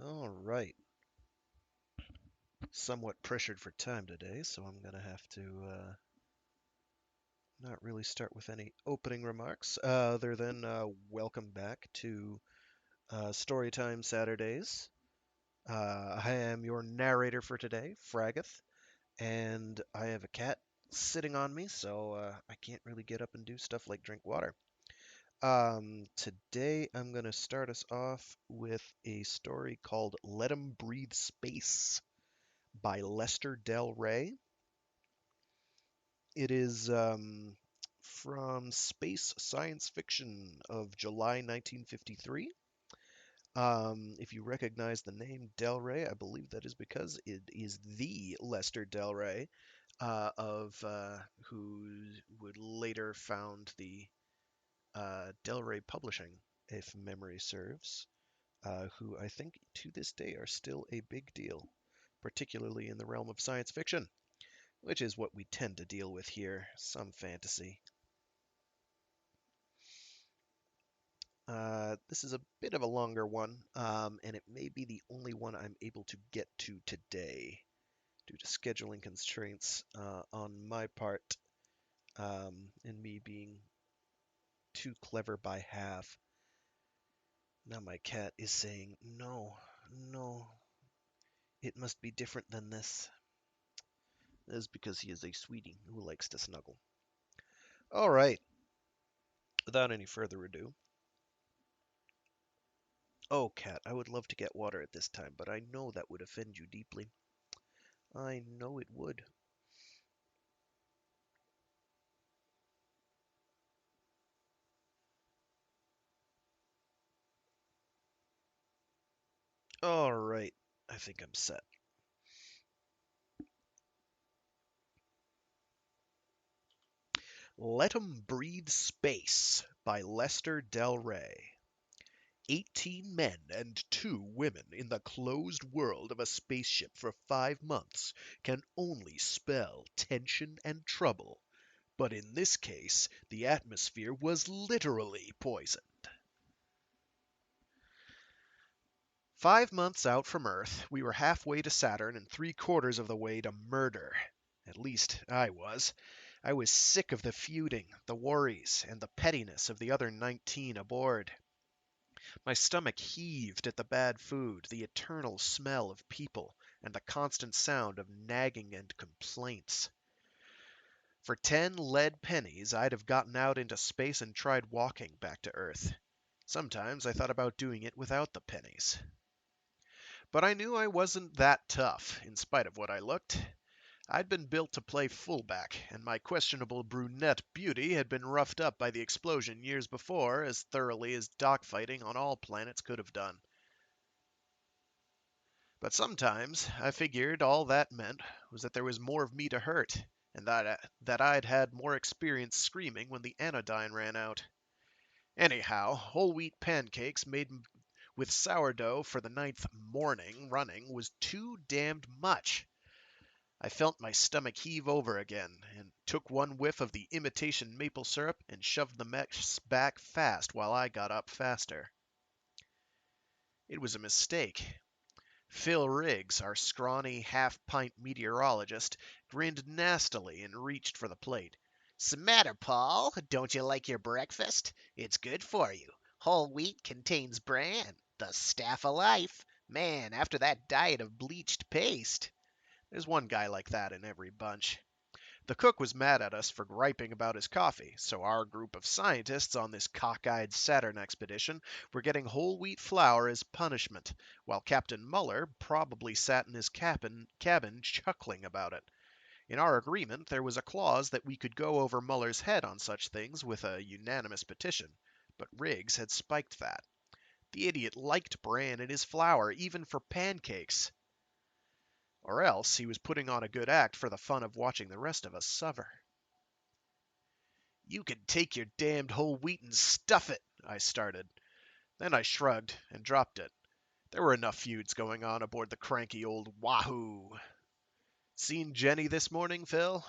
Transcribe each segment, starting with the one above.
All right. Somewhat pressured for time today, so I'm going to have to not really start with any opening remarks other than welcome back to Storytime Saturdays. I am your narrator for today, Fragath, and I have a cat sitting on me, so I can't really get up and do stuff like drink water. Today I'm going to start us off with a story called Let 'Em Breathe Space by Lester Del Rey. It is from Space Science Fiction of July 1953. If you recognize the name Del Rey, I believe that is because it is the Lester Del Rey of who would later found the Del Rey Publishing, if memory serves, who I think to this day are still a big deal, particularly in the realm of science fiction, which is what we tend to deal with here, some fantasy. This is a bit of a longer one, and it may be the only one I'm able to get to today due to scheduling constraints on my part, and me being too clever by half. Now my cat is saying, no, no, it must be different than this. That is because he is a sweetie who likes to snuggle. All right, without any further ado. Oh, cat, I would love to get water at this time, but I know that would offend you deeply. I know it would. All right, I think I'm set. Let 'Em Breathe Space by Lester Del Rey. 18 men and 2 women in the closed world of a spaceship for 5 months can only spell tension and trouble. But in this case, the atmosphere was literally poisoned. 5 months out from Earth, we were halfway to Saturn and 3/4 of the way to murder. At least, I was. I was sick of the feuding, the worries, and the pettiness of the other 19 aboard. My stomach heaved at the bad food, the eternal smell of people, and the constant sound of nagging and complaints. For 10 lead pennies, I'd have gotten out into space and tried walking back to Earth. Sometimes I thought about doing it without the pennies. But I knew I wasn't that tough, in spite of what I looked. I'd been built to play fullback, and my questionable brunette beauty had been roughed up by the explosion years before as thoroughly as dogfighting on all planets could have done. But sometimes I figured all that meant was that there was more of me to hurt, and that I'd had more experience screaming when the anodyne ran out. Anyhow, whole wheat pancakes made with sourdough for the 9th morning running was too damned much. I felt my stomach heave over again, and took one whiff of the imitation maple syrup and shoved the mess back fast while I got up faster. It was a mistake. Phil Riggs, our scrawny, half-pint meteorologist, grinned nastily and reached for the plate. "'Smatter, Paul? Don't you like your breakfast? It's good for you. Whole wheat contains bran, the staff of life. Man, after that diet of bleached paste." There's one guy like that in every bunch. The cook was mad at us for griping about his coffee, so our group of scientists on this cockeyed Saturn expedition were getting whole wheat flour as punishment, while Captain Muller probably sat in his cabin chuckling about it. In our agreement, there was a clause that we could go over Muller's head on such things with a unanimous petition, but Riggs had spiked that. The idiot liked bran in his flour, even for pancakes. Or else he was putting on a good act for the fun of watching the rest of us suffer. "You can take your damned whole wheat and stuff it," I started. Then I shrugged and dropped it. There were enough feuds going on aboard the cranky old Wahoo. "Seen Jenny this morning, Phil?"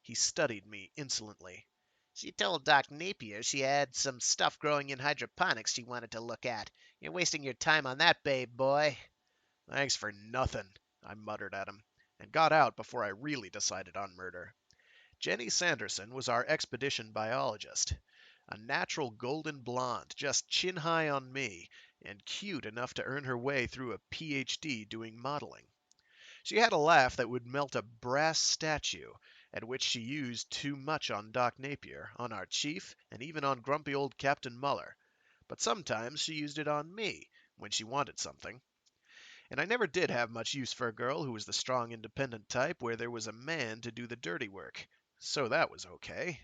He studied me insolently. "She told Doc Napier she had some stuff growing in hydroponics she wanted to look at. You're wasting your time on that, babe boy." Thanks for nothing, I muttered at him, and got out before I really decided on murder. Jenny Sanderson was our expedition biologist. A natural golden blonde, just chin high on me, and cute enough to earn her way through a PhD doing modeling. She had a laugh that would melt a brass statue, at which she used too much on Doc Napier, on our chief, and even on grumpy old Captain Muller. But sometimes she used it on me, when she wanted something. And I never did have much use for a girl who was the strong, independent type where there was a man to do the dirty work. So that was okay.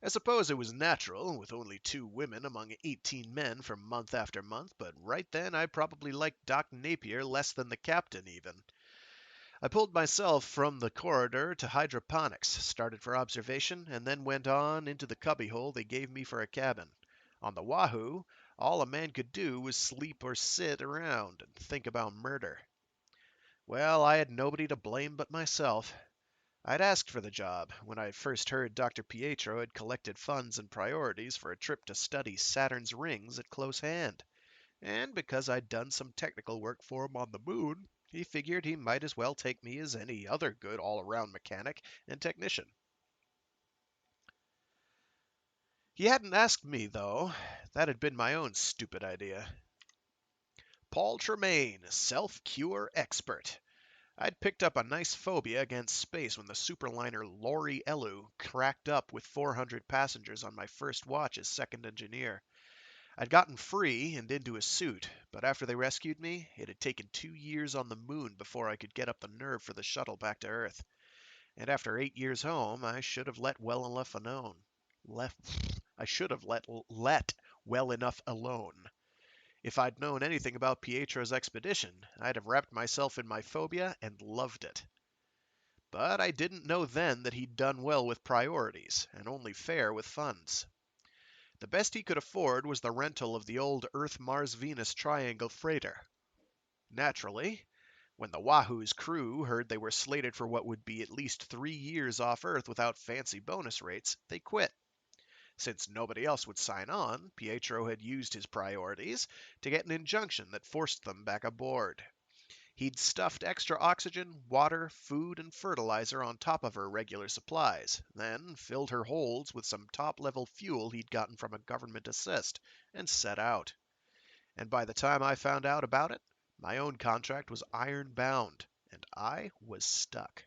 I suppose it was natural, with only 2 women among 18 men for month after month, but right then I probably liked Doc Napier less than the captain, even. I pulled myself from the corridor to hydroponics, started for observation, and then went on into the cubbyhole they gave me for a cabin. On the Wahoo, all a man could do was sleep or sit around and think about murder. Well, I had nobody to blame but myself. I'd asked for the job when I first heard Dr. Pietro had collected funds and priorities for a trip to study Saturn's rings at close hand. And because I'd done some technical work for him on the moon, he figured he might as well take me as any other good all-around mechanic and technician. He hadn't asked me, though. That had been my own stupid idea. Paul Tremaine, self-cure expert. I'd picked up a nice phobia against space when the superliner Lori Elu cracked up with 400 passengers on my first watch as second engineer. I'd gotten free and into a suit, but after they rescued me, it had taken 2 years on the moon before I could get up the nerve for the shuttle back to Earth. And after 8 years home, I should have let well enough alone. Left, I should have let well enough alone. If I'd known anything about Pietro's expedition, I'd have wrapped myself in my phobia and loved it. But I didn't know then that he'd done well with priorities, and only fair with funds. The best he could afford was the rental of the old Earth-Mars-Venus Triangle freighter. Naturally, when the Wahoo's crew heard they were slated for what would be at least 3 years off Earth without fancy bonus rates, they quit. Since nobody else would sign on, Pietro had used his priorities to get an injunction that forced them back aboard. He'd stuffed extra oxygen, water, food, and fertilizer on top of her regular supplies, then filled her holds with some top-level fuel he'd gotten from a government assist, and set out. And by the time I found out about it, my own contract was iron-bound, and I was stuck.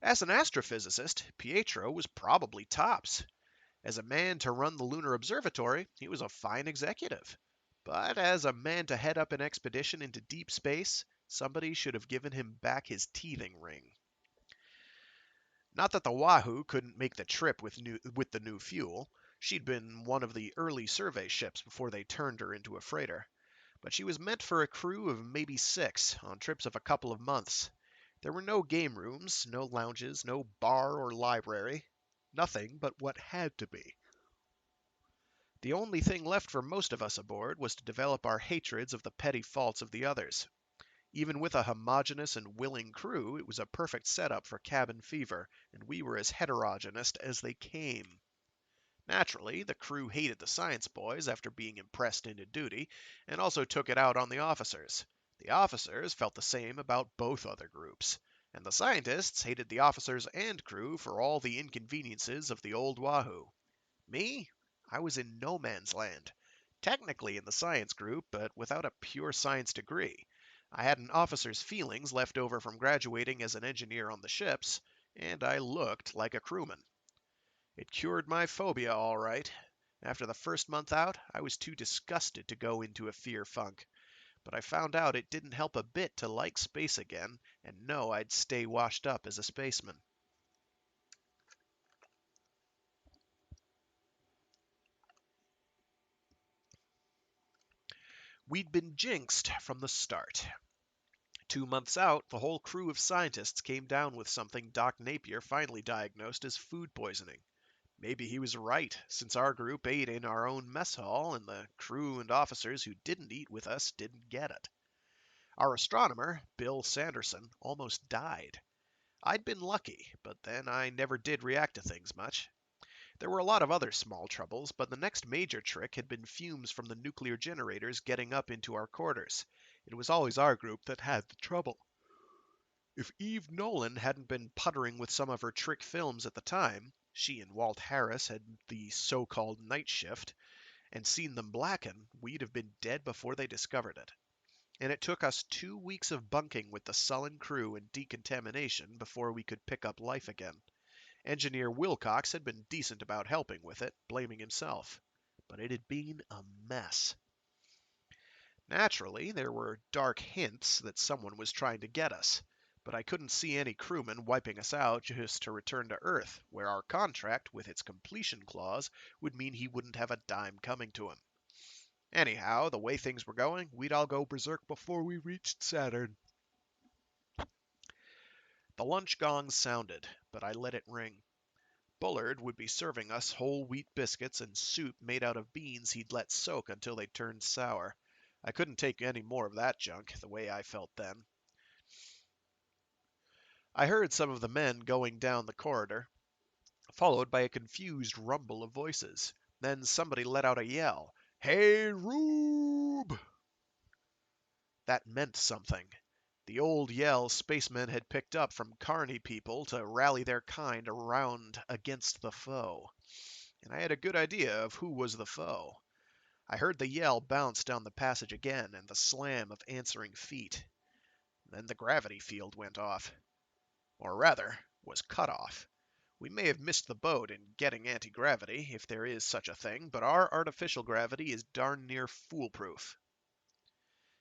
As an astrophysicist, Pietro was probably tops. As a man to run the Lunar Observatory, he was a fine executive. But as a man to head up an expedition into deep space, somebody should have given him back his teething ring. Not that the Wahoo couldn't make the trip with the new fuel. She'd been one of the early survey ships before they turned her into a freighter. But she was meant for a crew of maybe 6 on trips of a couple of months. There were no game rooms, no lounges, no bar or library. Nothing but what had to be. The only thing left for most of us aboard was to develop our hatreds of the petty faults of the others. Even with a homogeneous and willing crew, it was a perfect setup for cabin fever, and we were as heterogeneous as they came. Naturally, the crew hated the science boys after being impressed into duty, and also took it out on the officers. The officers felt the same about both other groups, and the scientists hated the officers and crew for all the inconveniences of the old Wahoo. Me? I was in no man's land. Technically in the science group, but without a pure science degree. I had an officer's feelings left over from graduating as an engineer on the ships, and I looked like a crewman. It cured my phobia, all right. After the first month out, I was too disgusted to go into a fear funk. But I found out it didn't help a bit to like space again and know I'd stay washed up as a spaceman. We'd been jinxed from the start. 2 months out, the whole crew of scientists came down with something Doc Napier finally diagnosed as food poisoning. Maybe he was right, since our group ate in our own mess hall, and the crew and officers who didn't eat with us didn't get it. Our astronomer, Bill Sanderson, almost died. I'd been lucky, but then I never did react to things much. There were a lot of other small troubles, but the next major trick had been fumes from the nuclear generators getting up into our quarters. It was always our group that had the trouble. If Eve Nolan hadn't been puttering with some of her trick films at the time, she and Walt Harris had the so-called night shift, and seen them blacken, we'd have been dead before they discovered it. And it took us 2 weeks of bunking with the sullen crew and decontamination before we could pick up life again. Engineer Wilcox had been decent about helping with it, blaming himself. But it had been a mess. Naturally, there were dark hints that someone was trying to get us, but I couldn't see any crewman wiping us out just to return to Earth, where our contract, with its completion clause, would mean he wouldn't have a dime coming to him. Anyhow, the way things were going, we'd all go berserk before we reached Saturn. The lunch gong sounded, but I let it ring. Bullard would be serving us whole wheat biscuits and soup made out of beans he'd let soak until they turned sour. I couldn't take any more of that junk, the way I felt then. I heard some of the men going down the corridor, followed by a confused rumble of voices. Then somebody let out a yell. "Hey, Rube!" That meant something. The old yell spacemen had picked up from Carney people to rally their kind around against the foe. And I had a good idea of who was the foe. I heard the yell bounce down the passage again and the slam of answering feet. Then the gravity field went off. Or rather, was cut off. We may have missed the boat in getting anti-gravity, if there is such a thing, but our artificial gravity is darn near foolproof.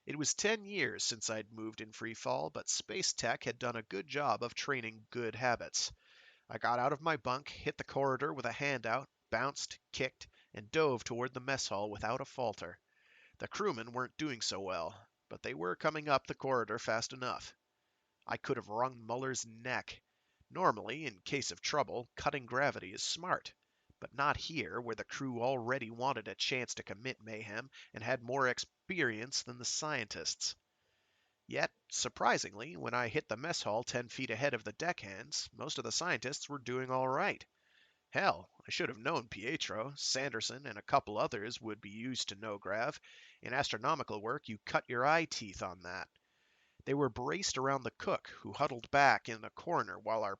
It was 10 years since I'd moved in free fall, but Space Tech had done a good job of training good habits. I got out of my bunk, hit the corridor with a handout, bounced, kicked, and dove toward the mess hall without a falter. The crewmen weren't doing so well, but they were coming up the corridor fast enough. I could have wrung Muller's neck. Normally, in case of trouble, cutting gravity is smart. But not here, where the crew already wanted a chance to commit mayhem and had more experience than the scientists. Yet, surprisingly, when I hit the mess hall 10 feet ahead of the deckhands, most of the scientists were doing all right. Hell, I should have known Pietro, Sanderson, and a couple others would be used to no grav. In astronomical work, you cut your eye teeth on that. They were braced around the cook, who huddled back in a corner while our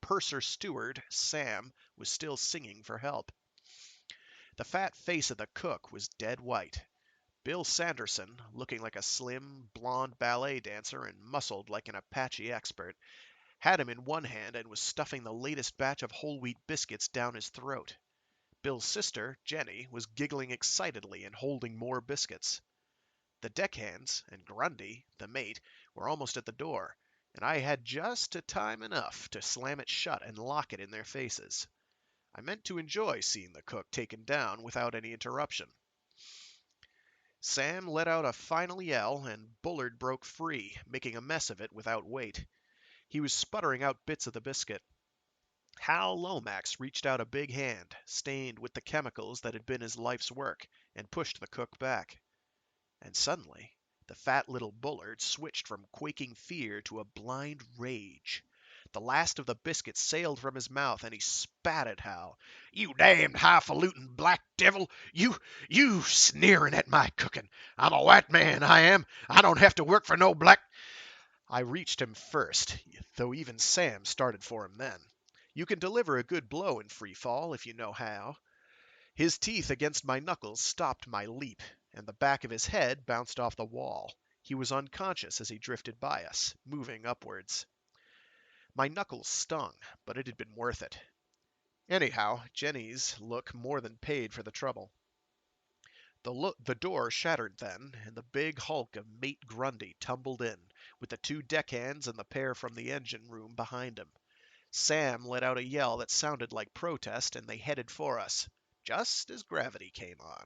purser steward, Sam, was still singing for help. The fat face of the cook was dead white. Bill Sanderson, looking like a slim, blonde ballet dancer and muscled like an Apache expert, had him in one hand and was stuffing the latest batch of whole wheat biscuits down his throat. Bill's sister, Jenny, was giggling excitedly and holding more biscuits. The deckhands and Grundy, the mate, were almost at the door, and I had just time enough to slam it shut and lock it in their faces. I meant to enjoy seeing the cook taken down without any interruption. Sam let out a final yell, and Bullard broke free, making a mess of it without weight. He was sputtering out bits of the biscuit. Hal Lomax reached out a big hand, stained with the chemicals that had been his life's work, and pushed the cook back. And suddenly, the fat little Bullard switched from quaking fear to a blind rage. The last of the biscuit sailed from his mouth, and he spat at Hal. "You damned highfalutin black devil! You sneering at my cooking! I'm a white man, I am! I don't have to work for no black—" I reached him first, though even Sam started for him then. You can deliver a good blow in free fall if you know how. His teeth against my knuckles stopped my leap, and the back of his head bounced off the wall. He was unconscious as he drifted by us, moving upwards. My knuckles stung, but it had been worth it. Anyhow, Jenny's look more than paid for the trouble. The door shattered then, and the big hulk of Mate Grundy tumbled in, with the two deckhands and the pair from the engine room behind him. Sam let out a yell that sounded like protest, and they headed for us, just as gravity came on.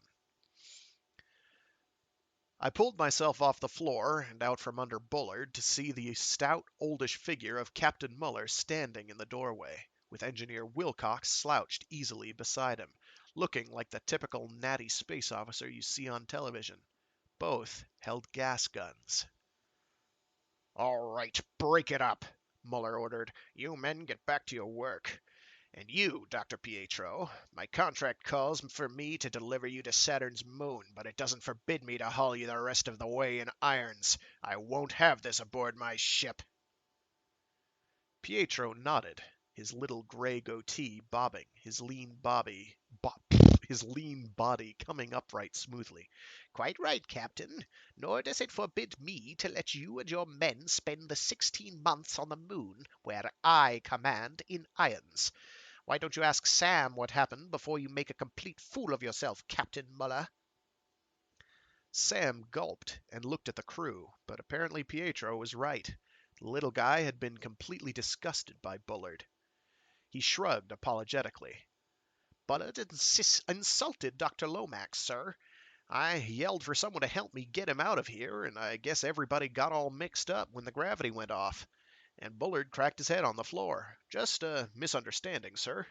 I pulled myself off the floor and out from under Bullard to see the stout, oldish figure of Captain Muller standing in the doorway, with Engineer Wilcox slouched easily beside him, looking like the typical natty space officer you see on television. Both held gas guns. "All right, break it up," Muller ordered. "You men get back to your work." And you, Dr. Pietro, my contract calls for me to deliver you to Saturn's moon, but it doesn't forbid me to haul you the rest of the way in irons. I won't have this aboard my ship. Pietro nodded, his little gray goatee bobbing, his lean body coming upright smoothly. Quite right, Captain. Nor does it forbid me to let you and your men spend the 16 months on the moon, where I command, in irons. Why don't you ask Sam what happened before you make a complete fool of yourself, Captain Muller? Sam gulped and looked at the crew, but apparently Pietro was right. The little guy had been completely disgusted by Bullard. He shrugged apologetically. Bullard insulted Dr. Lomax, sir. I yelled for someone to help me get him out of here, and I guess everybody got all mixed up when the gravity went off. And Bullard cracked his head on the floor. Just a misunderstanding, sir.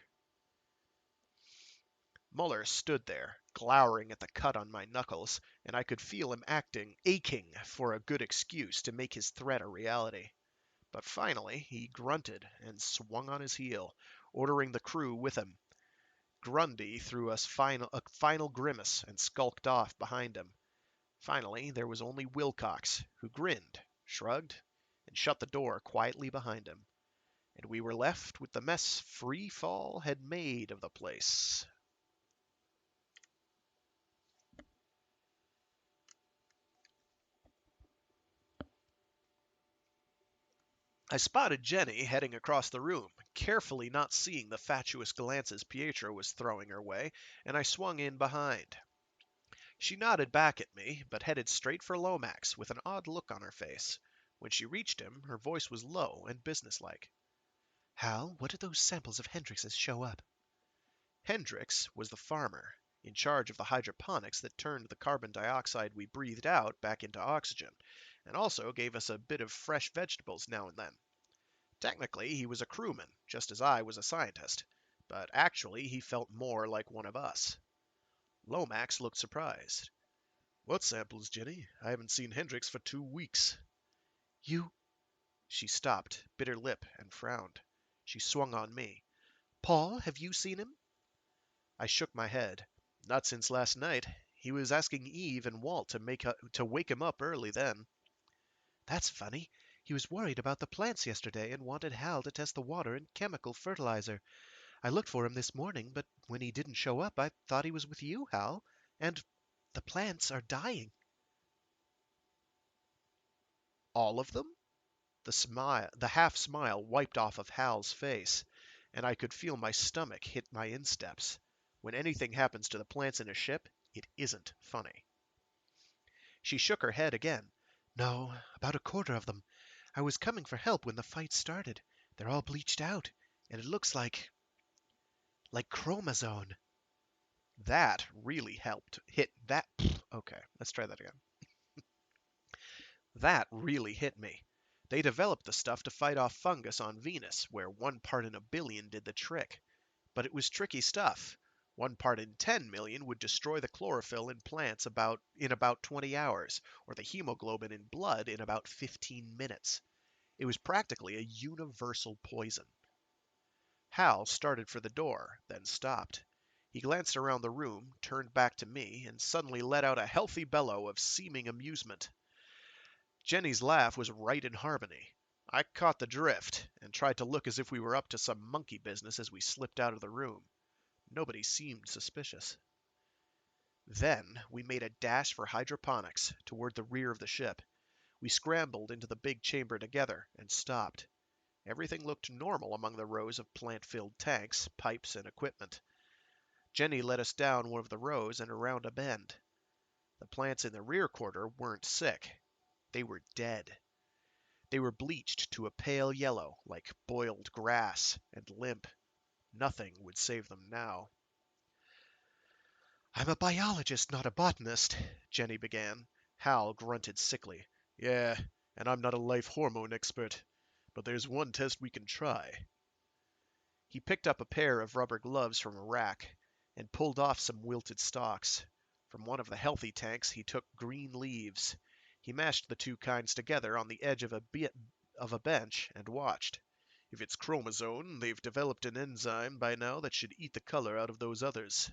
Muller stood there, glowering at the cut on my knuckles, and I could feel him aching for a good excuse to make his threat a reality. But finally he grunted and swung on his heel, ordering the crew with him. Grundy threw a final grimace and skulked off behind him. Finally there was only Wilcox, who grinned, shrugged, and shut the door quietly behind him. And we were left with the mess Free Fall had made of the place. I spotted Jenny heading across the room, carefully not seeing the fatuous glances Pietro was throwing her way, and I swung in behind. She nodded back at me, but headed straight for Lomax with an odd look on her face. When she reached him, her voice was low and businesslike. "Hal, what did those samples of Hendrix's show up?" Hendrix was the farmer, in charge of the hydroponics that turned the carbon dioxide we breathed out back into oxygen, and also gave us a bit of fresh vegetables now and then. Technically, he was a crewman, just as I was a scientist, but actually he felt more like one of us. Lomax looked surprised. "What samples, Jenny? I haven't seen Hendrix for 2 weeks." "You—" She stopped, bit her lip, and frowned. She swung on me. "Paul, have you seen him?" I shook my head. "Not since last night. He was asking Eve and Walt to wake him up early then." "That's funny. He was worried about the plants yesterday and wanted Hal to test the water and chemical fertilizer. I looked for him this morning, but when he didn't show up, I thought he was with you, Hal. And the plants are dying." "All of them?" The half smile wiped off of Hal's face, and I could feel my stomach hit my insteps. When anything happens to the plants in a ship, it isn't funny. She shook her head again. "No, about a quarter of them. I was coming for help when the fight started. They're all bleached out, and it looks like chromazone." That really helped hit that. Okay, let's try that again. That really hit me. They developed the stuff to fight off fungus on Venus, where 1 part in a billion did the trick. But it was tricky stuff. 1 part in 10 million would destroy the chlorophyll in plants in about 20 hours, or the hemoglobin in blood in about 15 minutes. It was practically a universal poison. Hal started for the door, then stopped. He glanced around the room, turned back to me, and suddenly let out a healthy bellow of seeming amusement. Jenny's laugh was right in harmony. I caught the drift, and tried to look as if we were up to some monkey business as we slipped out of the room. Nobody seemed suspicious. Then we made a dash for hydroponics, toward the rear of the ship. We scrambled into the big chamber together, and stopped. Everything looked normal among the rows of plant-filled tanks, pipes, and equipment. Jenny led us down one of the rows and around a bend. The plants in the rear quarter weren't sick. They were dead. They were bleached to a pale yellow, like boiled grass, and limp. Nothing would save them now. "I'm a biologist, not a botanist," Jenny began. Hal grunted sickly. "Yeah, and I'm not a life hormone expert. But there's one test we can try." He picked up a pair of rubber gloves from a rack and pulled off some wilted stalks. From one of the healthy tanks he took green leaves. He mashed the two kinds together on the edge of a bench and watched. If it's chromosome, they've developed an enzyme by now that should eat the color out of those others.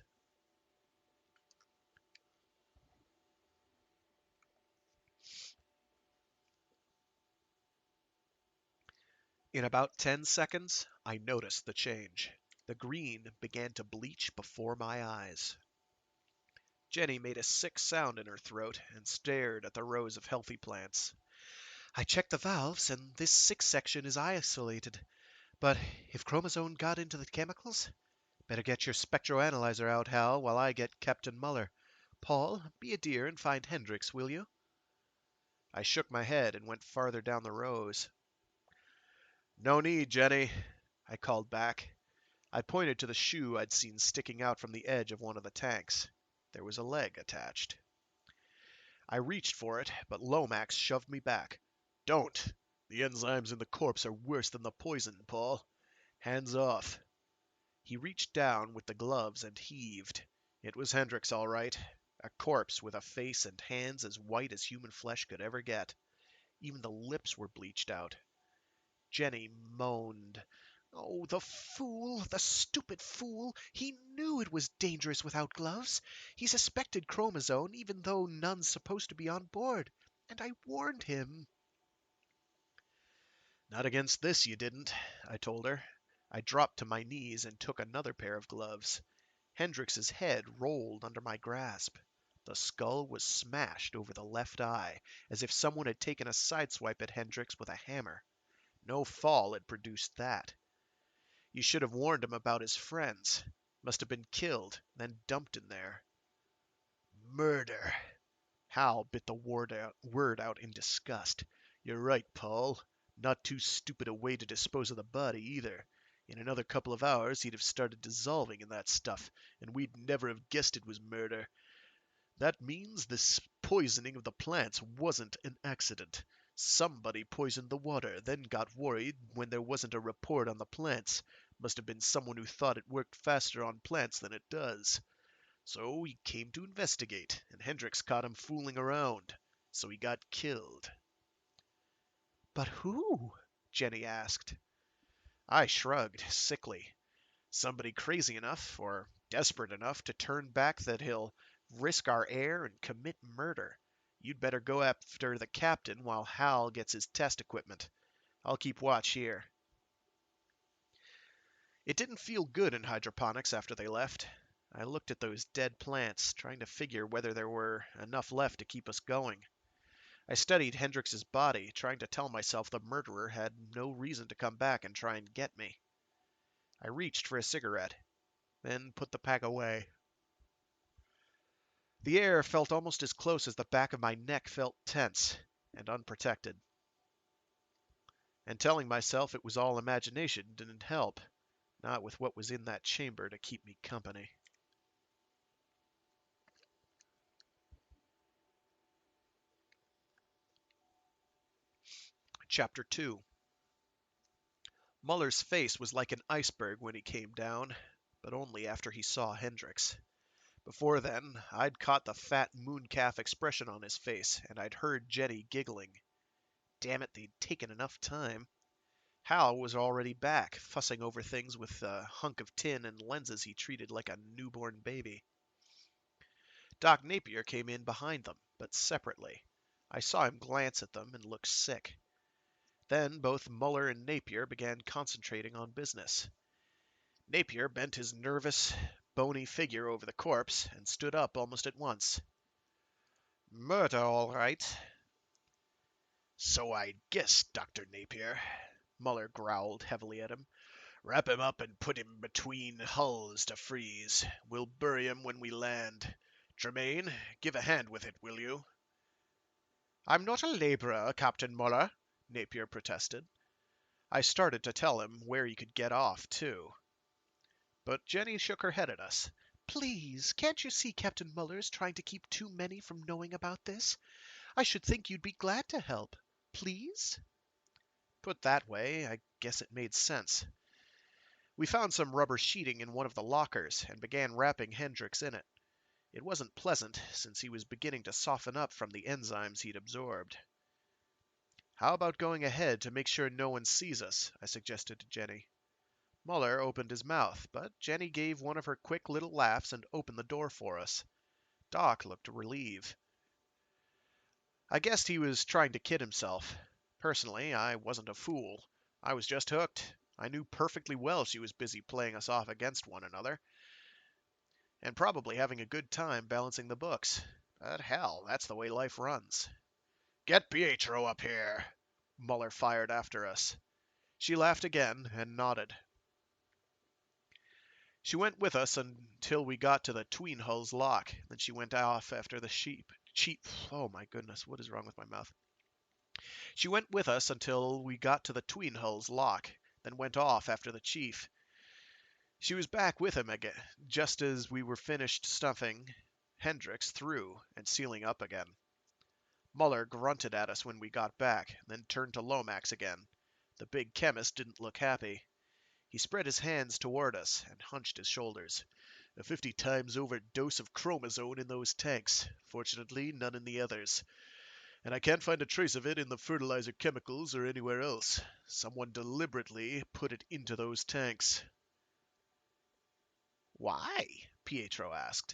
In about 10 seconds, I noticed the change. The green began to bleach before my eyes. Jenny made a sick sound in her throat and stared at the rows of healthy plants. I checked the valves, and this sick section is isolated. But if chromosome got into the chemicals, better get your spectroanalyzer out, Hal, while I get Captain Muller. Paul, be a dear and find Hendricks, will you? I shook my head and went farther down the rows. No need, Jenny, I called back. I pointed to the shoe I'd seen sticking out from the edge of one of the tanks. There was a leg attached. I reached for it, but Lomax shoved me back. Don't! The enzymes in the corpse are worse than the poison, Paul. Hands off. He reached down with the gloves and heaved. It was Hendricks, all right. A corpse with a face and hands as white as human flesh could ever get. Even the lips were bleached out. Jenny moaned. Oh, the fool! The stupid fool! He knew it was dangerous without gloves. He suspected chromosome, even though none's supposed to be on board. And I warned him. Not against this, you didn't, I told her. I dropped to my knees and took another pair of gloves. Hendricks's head rolled under my grasp. The skull was smashed over the left eye, as if someone had taken a sideswipe at Hendricks with a hammer. No fall had produced that. You should have warned him about his friends. Must have been killed, then dumped in there. Murder. Hal bit the word out in disgust. You're right, Paul. Not too stupid a way to dispose of the body, either. In another couple of hours, he'd have started dissolving in that stuff, and we'd never have guessed it was murder. That means this poisoning of the plants wasn't an accident. Somebody poisoned the water, then got worried when there wasn't a report on the plants. Must have been someone who thought it worked faster on plants than it does. So he came to investigate, and Hendricks caught him fooling around. So he got killed. But who? Jenny asked. I shrugged, sickly. Somebody crazy enough, or desperate enough, to turn back that he'll risk our air and commit murder. You'd better go after the captain while Hal gets his test equipment. I'll keep watch here. It didn't feel good in hydroponics after they left. I looked at those dead plants, trying to figure whether there were enough left to keep us going. I studied Hendricks's body, trying to tell myself the murderer had no reason to come back and try and get me. I reached for a cigarette, then put the pack away. The air felt almost as close as the back of my neck felt tense and unprotected. And telling myself it was all imagination didn't help, not with what was in that chamber to keep me company. Chapter 2. Muller's face was like an iceberg when he came down, but only after he saw Hendricks. Before then, I'd caught the fat mooncalf expression on his face, and I'd heard Jenny giggling. Damn it, they'd taken enough time. Hal was already back, fussing over things with a hunk of tin and lenses he treated like a newborn baby. Doc Napier came in behind them, but separately. I saw him glance at them and look sick. Then both Muller and Napier began concentrating on business. Napier bent his nervous, bony figure over the corpse and stood up almost at once. Murder, all right. So I guess, Dr. Napier, Muller growled heavily at him. Wrap him up and put him between hulls to freeze. We'll bury him when we land. Tremaine, give a hand with it, will you? I'm not a laborer, Captain Muller, Napier protested. I started to tell him where he could get off, too. But Jenny shook her head at us. Please, can't you see Captain Muller's trying to keep too many from knowing about this? I should think you'd be glad to help. Please? Put that way, I guess it made sense. We found some rubber sheeting in one of the lockers and began wrapping Hendricks in it. It wasn't pleasant, since he was beginning to soften up from the enzymes he'd absorbed. How about going ahead to make sure no one sees us? I suggested to Jenny. Muller opened his mouth, but Jenny gave one of her quick little laughs and opened the door for us. Doc looked relieved. I guessed he was trying to kid himself. Personally, I wasn't a fool. I was just hooked. I knew perfectly well she was busy playing us off against one another, and probably having a good time balancing the books. But hell, that's the way life runs. Get Pietro up here! Muller fired after us. She laughed again and nodded. She went with us until we got to the Tweenhulls lock. Then she went off after the Oh my goodness, what is wrong with my mouth? She went with us until we got to the Tweenhulls lock, then went off after the chief. She was back with him again, just as we were finished stuffing Hendricks through and sealing up again. Muller grunted at us when we got back, then turned to Lomax again. The big chemist didn't look happy. He spread his hands toward us and hunched his shoulders. A 50 times over dose of chromazone in those tanks. Fortunately, none in the others. And I can't find a trace of it in the fertilizer chemicals or anywhere else. Someone deliberately put it into those tanks. Why? Pietro asked.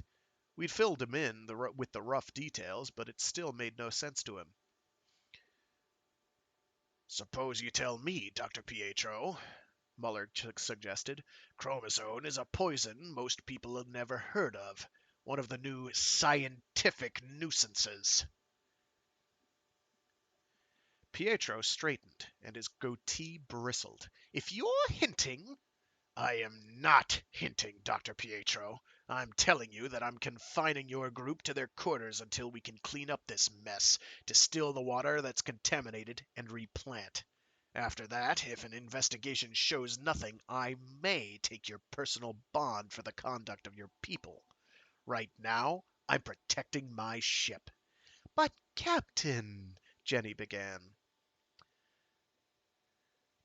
We'd filled him in with the rough details, but it still made no sense to him. Suppose you tell me, Dr. Pietro, Muller suggested. Chromazone is a poison most people have never heard of. One of the new scientific nuisances. Pietro straightened, and his goatee bristled. If you're hinting... I am not hinting, Dr. Pietro. I'm telling you that I'm confining your group to their quarters until we can clean up this mess, distill the water that's contaminated, and replant. After that, if an investigation shows nothing, I may take your personal bond for the conduct of your people. Right now, I'm protecting my ship. But, Captain, Jenny began.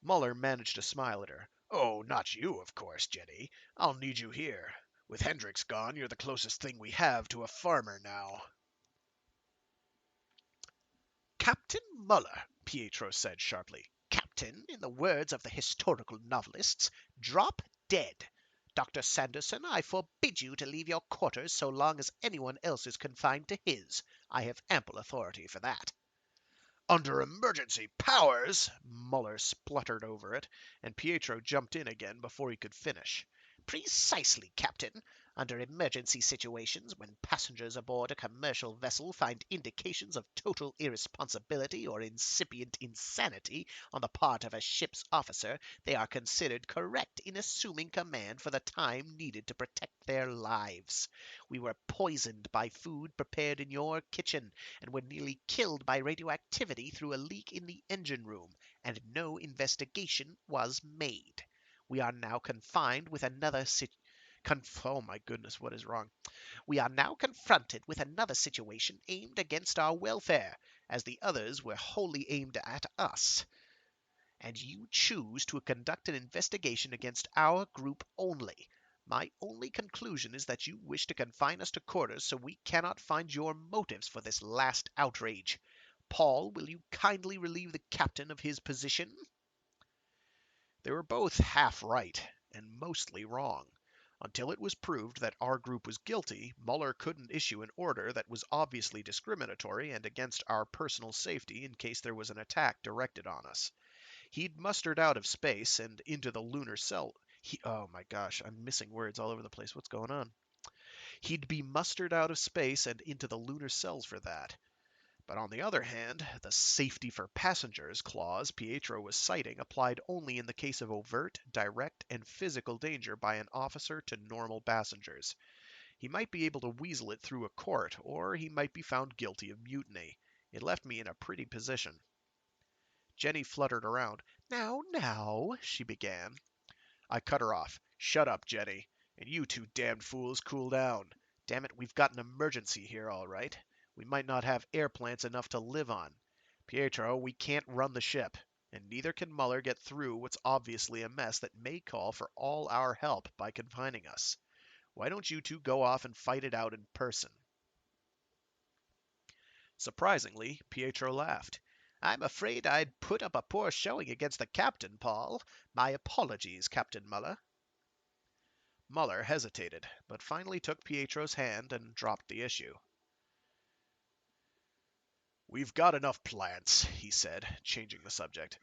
Muller managed to smile at her. Oh, not you, of course, Jenny. I'll need you here. With Hendricks gone, you're the closest thing we have to a farmer now. Captain Muller, Pietro said sharply. Captain, in the words of the historical novelists, drop dead. Dr. Sanderson, I forbid you to leave your quarters so long as anyone else is confined to his. I have ample authority for that. Under emergency powers, Muller spluttered over it, and Pietro jumped in again before he could finish. Precisely, Captain. Under emergency situations, when passengers aboard a commercial vessel find indications of total irresponsibility or incipient insanity on the part of a ship's officer, they are considered correct in assuming command for the time needed to protect their lives. We were poisoned by food prepared in your kitchen, and were nearly killed by radioactivity through a leak in the engine room, and no investigation was made. We are now confined with another oh my goodness, what is wrong? We are now confronted with another situation aimed against our welfare, as the others were wholly aimed at us. And you choose to conduct an investigation against our group only. My only conclusion is that you wish to confine us to quarters so we cannot find your motives for this last outrage. Paul, will you kindly relieve the captain of his position? They were both half right and mostly wrong. Until it was proved that our group was guilty, Muller couldn't issue an order that was obviously discriminatory and against our personal safety in case there was an attack directed on us. He'd mustered out of space and into the lunar cell. Oh my gosh, I'm missing words all over the place. What's going on? He'd be mustered out of space and into the lunar cells for that. But on the other hand, the safety for passengers clause Pietro was citing applied only in the case of overt, direct, and physical danger by an officer to normal passengers. He might be able to weasel it through a court, or he might be found guilty of mutiny. It left me in a pretty position. Jenny fluttered around. Now, she began. I cut her off. Shut up, Jenny. And you two damned fools cool down. Damn it, we've got an emergency here, all right. We might not have air plants enough to live on. Pietro, we can't run the ship. And neither can Muller get through what's obviously a mess that may call for all our help by confining us. Why don't you two go off and fight it out in person? Surprisingly, Pietro laughed. I'm afraid I'd put up a poor showing against the captain, Paul. My apologies, Captain Muller. Muller hesitated, but finally took Pietro's hand and dropped the issue. We've got enough plants, he said, changing the subject.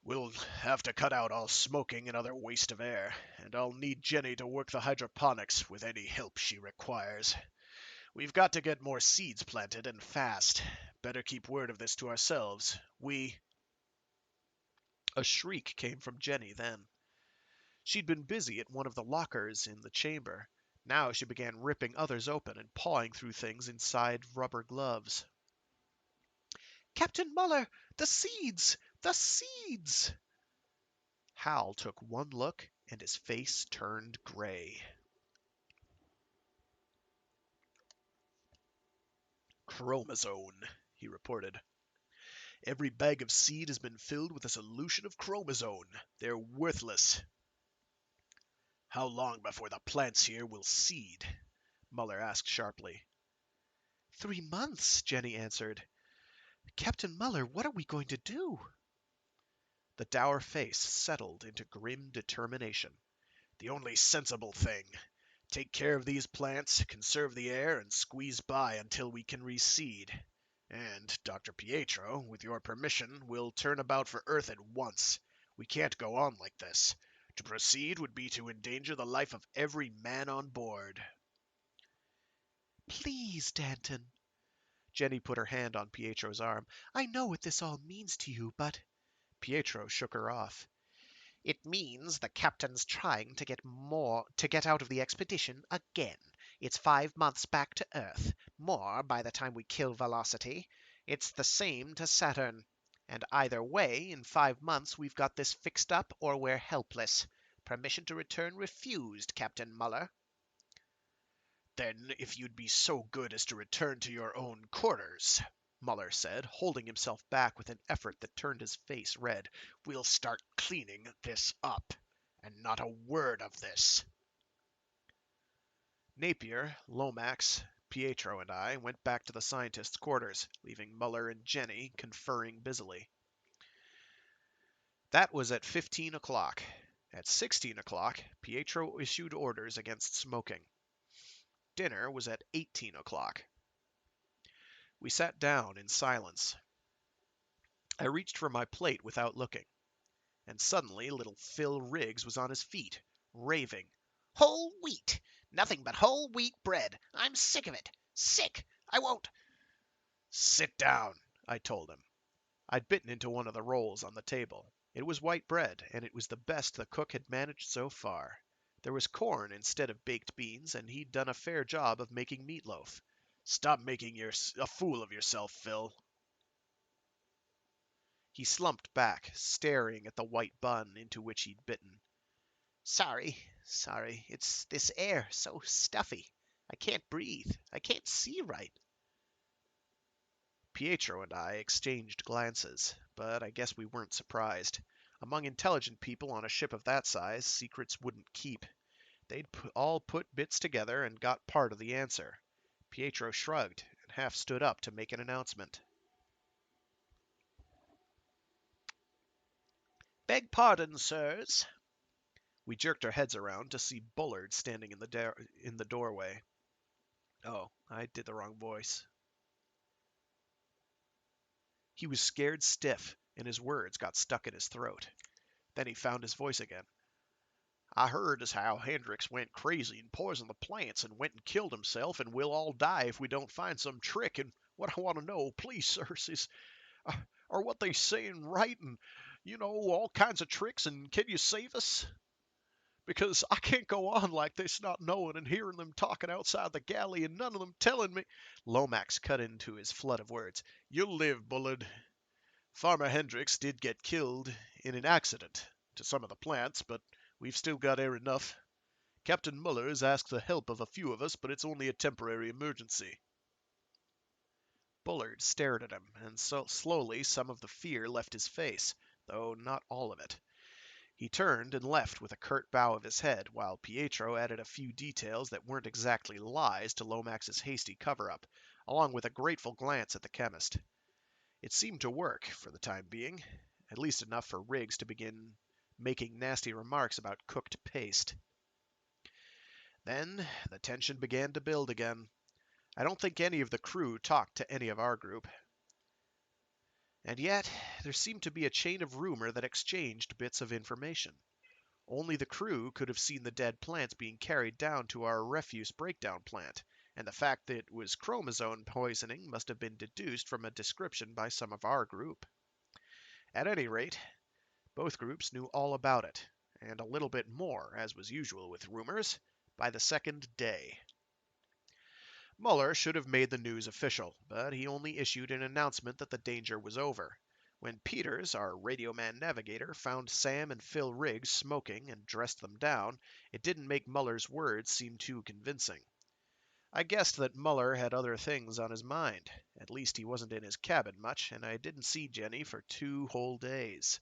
We'll have to cut out all smoking and other waste of air, and I'll need Jenny to work the hydroponics with any help she requires. We've got to get more seeds planted, and fast. Better keep word of this to ourselves. A shriek came from Jenny then. She'd been busy at one of the lockers in the chamber. Now she began ripping others open and pawing through things inside rubber gloves. Captain Muller! The seeds! The seeds! Hal took one look, and his face turned gray. Chromazone, he reported. Every bag of seed has been filled with a solution of chromazone. They're worthless. How long before the plants here will seed? Muller asked sharply. 3 months, Jenny answered. Captain Muller, what are we going to do? The dour face settled into grim determination. The only sensible thing. Take care of these plants, conserve the air, and squeeze by until we can reseed. And, Dr. Pietro, with your permission, we'll turn about for Earth at once. We can't go on like this. To proceed would be to endanger the life of every man on board. Please, Danton. Jenny put her hand on Pietro's arm. I know what this all means to you, but... Pietro shook her off. It means the captain's trying to get out of the expedition again. It's 5 months back to Earth. More by the time we kill Velocity. It's the same to Saturn. And either way, in 5 months we've got this fixed up or we're helpless. Permission to return refused, Captain Muller. Then, if you'd be so good as to return to your own quarters, Muller said, holding himself back with an effort that turned his face red, we'll start cleaning this up. And not a word of this. Napier, Lomax, Pietro, and I went back to the scientists' quarters, leaving Muller and Jenny conferring busily. That was at 15 o'clock. At 16 o'clock, Pietro issued orders against smoking. Dinner was at 18 o'clock. We sat down in silence. I reached for my plate without looking, and suddenly little Phil Riggs was on his feet, raving. Whole wheat! Nothing but whole wheat bread! I'm sick of it! Sick! I won't... Sit down, I told him. I'd bitten into one of the rolls on the table. It was white bread, and it was the best the cook had managed so far. There was corn instead of baked beans, and he'd done a fair job of making meatloaf. Stop making a fool of yourself, Phil. He slumped back, staring at the white bun into which he'd bitten. Sorry. It's this air, so stuffy. I can't breathe. I can't see right. Pietro and I exchanged glances, but I guess we weren't surprised. Among intelligent people on a ship of that size, secrets wouldn't keep. They'd all put bits together and got part of the answer. Pietro shrugged and half stood up to make an announcement. Beg pardon, sirs. We jerked our heads around to see Bullard standing in the doorway. Oh, I did the wrong voice. He was scared stiff, and his words got stuck in his throat. Then he found his voice again. I heard as how Hendricks went crazy and poisoned the plants and went and killed himself, and we'll all die if we don't find some trick. And what I want to know, please, sirs, is are what they saying right? And, all kinds of tricks, and can you save us? Because I can't go on like this, not knowing and hearing them talking outside the galley and none of them telling me. Lomax cut into his flood of words. You'll live, Bullard. Farmer Hendricks did get killed in an accident to some of the plants, but we've still got air enough. Captain Muller has asked the help of a few of us, but it's only a temporary emergency. Bullard stared at him, and so slowly some of the fear left his face, though not all of it. He turned and left with a curt bow of his head, while Pietro added a few details that weren't exactly lies to Lomax's hasty cover-up, along with a grateful glance at the chemist. It seemed to work for the time being, at least enough for Riggs to begin making nasty remarks about cooked paste. Then the tension began to build again. I don't think any of the crew talked to any of our group. And yet, there seemed to be a chain of rumor that exchanged bits of information. Only the crew could have seen the dead plants being carried down to our refuse breakdown plant, and the fact that it was chromosome poisoning must have been deduced from a description by some of our group. At any rate, both groups knew all about it, and a little bit more, as was usual with rumors, by the second day. Muller should have made the news official, but he only issued an announcement that the danger was over. When Peters, our radioman navigator, found Sam and Phil Riggs smoking and dressed them down, it didn't make Muller's words seem too convincing. I guessed that Muller had other things on his mind. At least he wasn't in his cabin much, and I didn't see Jenny for 2 whole days.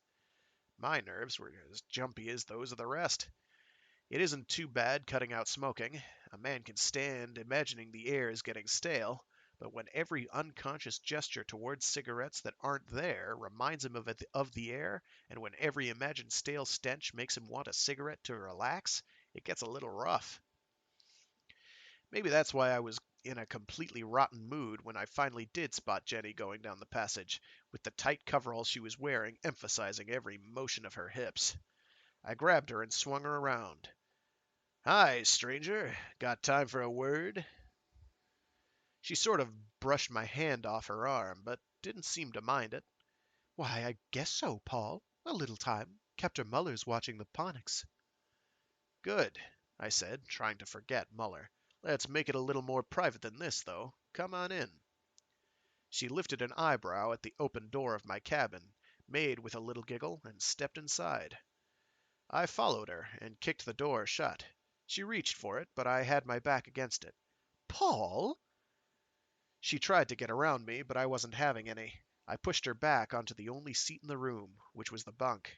My nerves were as jumpy as those of the rest. It isn't too bad cutting out smoking. A man can stand imagining the air is getting stale, but when every unconscious gesture towards cigarettes that aren't there reminds him of the air, and when every imagined stale stench makes him want a cigarette to relax, it gets a little rough. Maybe that's why I was in a completely rotten mood when I finally did spot Jenny going down the passage, with the tight coveralls she was wearing emphasizing every motion of her hips. I grabbed her and swung her around. "Hi, stranger. Got time for a word?" She sort of brushed my hand off her arm, but didn't seem to mind it. Why, I guess so, Paul. A little time. Captain Muller's watching the Ponics. "Good," I said, trying to forget Muller. "Let's make it a little more private than this, though. Come on in." She lifted an eyebrow at the open door of my cabin, made with a little giggle, and stepped inside. I followed her and kicked the door shut. She reached for it, but I had my back against it. Paul? She tried to get around me, but I wasn't having any. I pushed her back onto the only seat in the room, which was the bunk.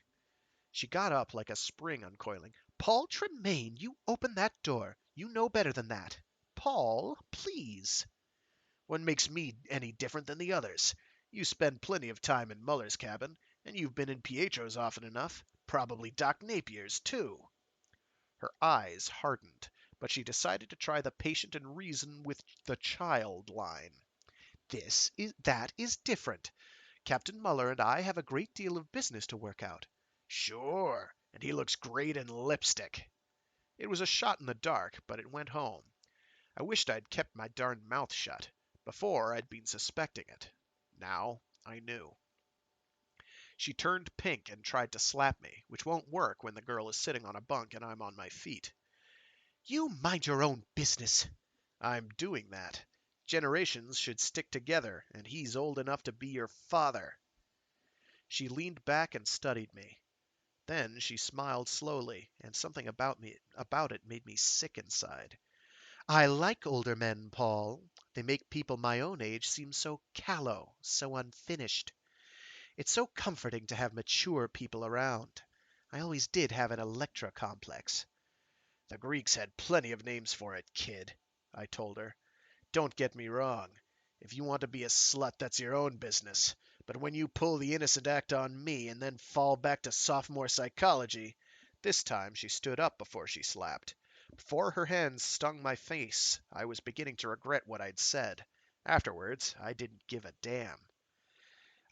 She got up like a spring uncoiling. Paul Tremaine, you open that door. You know better than that. Paul, please. "What makes me any different than the others? You spend plenty of time in Muller's cabin, and you've been in Pietro's often enough. Probably Doc Napier's, too." Her eyes hardened, but she decided to try the patient and reason with the child line. That is different. Captain Muller and I have a great deal of business to work out. "Sure, and he looks great in lipstick." It was a shot in the dark, but it went home. I wished I'd kept my darned mouth shut. Before, I'd been suspecting it. Now, I knew. She turned pink and tried to slap me, which won't work when the girl is sitting on a bunk and I'm on my feet. You mind your own business. "I'm doing that. Generations should stick together, and he's old enough to be your father." She leaned back and studied me. Then she smiled slowly, and something about it made me sick inside. I like older men, Paul. They make people my own age seem so callow, so unfinished. It's so comforting to have mature people around. I always did have an Electra complex. "The Greeks had plenty of names for it, kid," I told her. "Don't get me wrong. If you want to be a slut, that's your own business. But when you pull the innocent act on me and then fall back to sophomore psychology—" This time she stood up before she slapped. Before her hands stung my face, I was beginning to regret what I'd said. Afterwards, I didn't give a damn.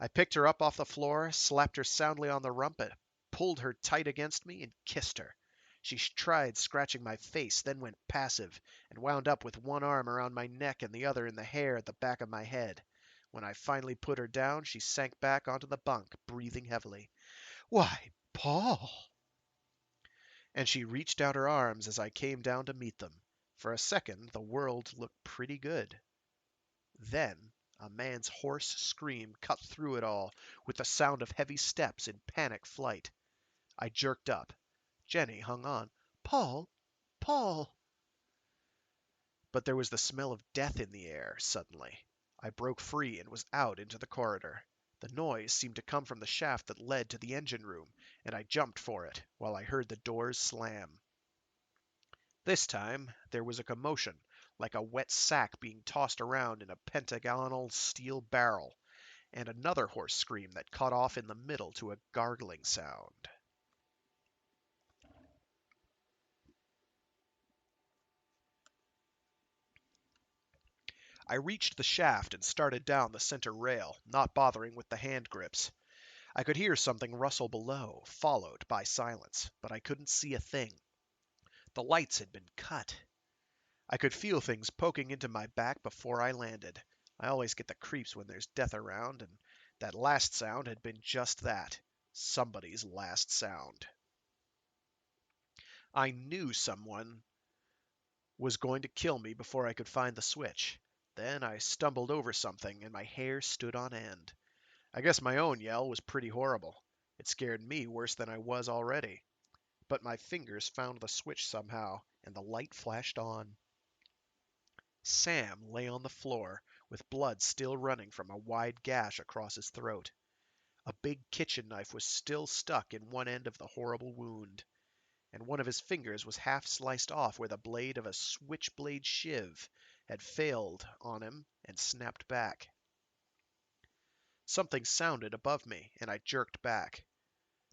I picked her up off the floor, slapped her soundly on the rump, pulled her tight against me, and kissed her. She tried scratching my face, then went passive, and wound up with one arm around my neck and the other in the hair at the back of my head. When I finally put her down, she sank back onto the bunk, breathing heavily. Why, Paul! And she reached out her arms as I came down to meet them. For a second, the world looked pretty good. Then a man's hoarse scream cut through it all, with the sound of heavy steps in panic flight. I jerked up. Jenny hung on. Paul! Paul! But there was the smell of death in the air, suddenly. I broke free and was out into the corridor. The noise seemed to come from the shaft that led to the engine room, and I jumped for it, while I heard the doors slam. This time there was a commotion, like a wet sack being tossed around in a pentagonal steel barrel. and another hoarse scream that cut off in the middle to a gargling sound. I reached the shaft and started down the center rail, not bothering with the hand grips. I could hear something rustle below, followed by silence, but I couldn't see a thing. The lights had been cut. I could feel things poking into my back before I landed. I always get the creeps when there's death around, and that last sound had been just that. Somebody's last sound. I knew someone was going to kill me before I could find the switch. Then I stumbled over something, and my hair stood on end. I guess my own yell was pretty horrible. It scared me worse than I was already. But my fingers found the switch somehow, and the light flashed on. Sam lay on the floor, with blood still running from a wide gash across his throat. A big kitchen knife was still stuck in one end of the horrible wound, and one of his fingers was half sliced off where the blade of a switchblade shiv had failed on him and snapped back. Something sounded above me, and I jerked back.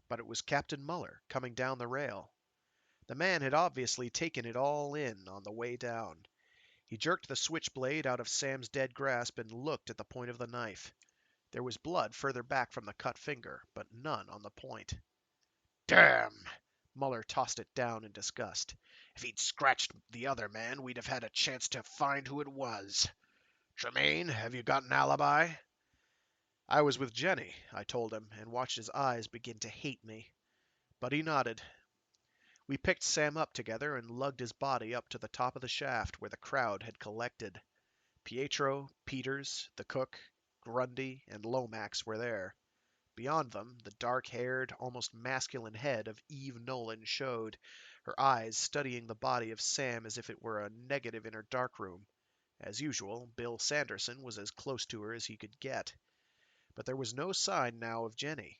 But it was Captain Muller coming down the rail. The man had obviously taken it all in on the way down. He jerked the switchblade out of Sam's dead grasp and looked at the point of the knife. There was blood further back from the cut finger, but none on the point. Damn! Muller tossed it down in disgust. If he'd scratched the other man, we'd have had a chance to find who it was. Tremaine, have you got an alibi? I was with Jenny, I told him, and watched his eyes begin to hate me. But he nodded. We picked Sam up together and lugged his body up to the top of the shaft where the crowd had collected. Pietro, Peters, the cook, Grundy, and Lomax were there. Beyond them, the dark-haired, almost masculine head of Eve Nolan showed, her eyes studying the body of Sam as if it were a negative in her darkroom. As usual, Bill Sanderson was as close to her as he could get. But there was no sign now of Jenny.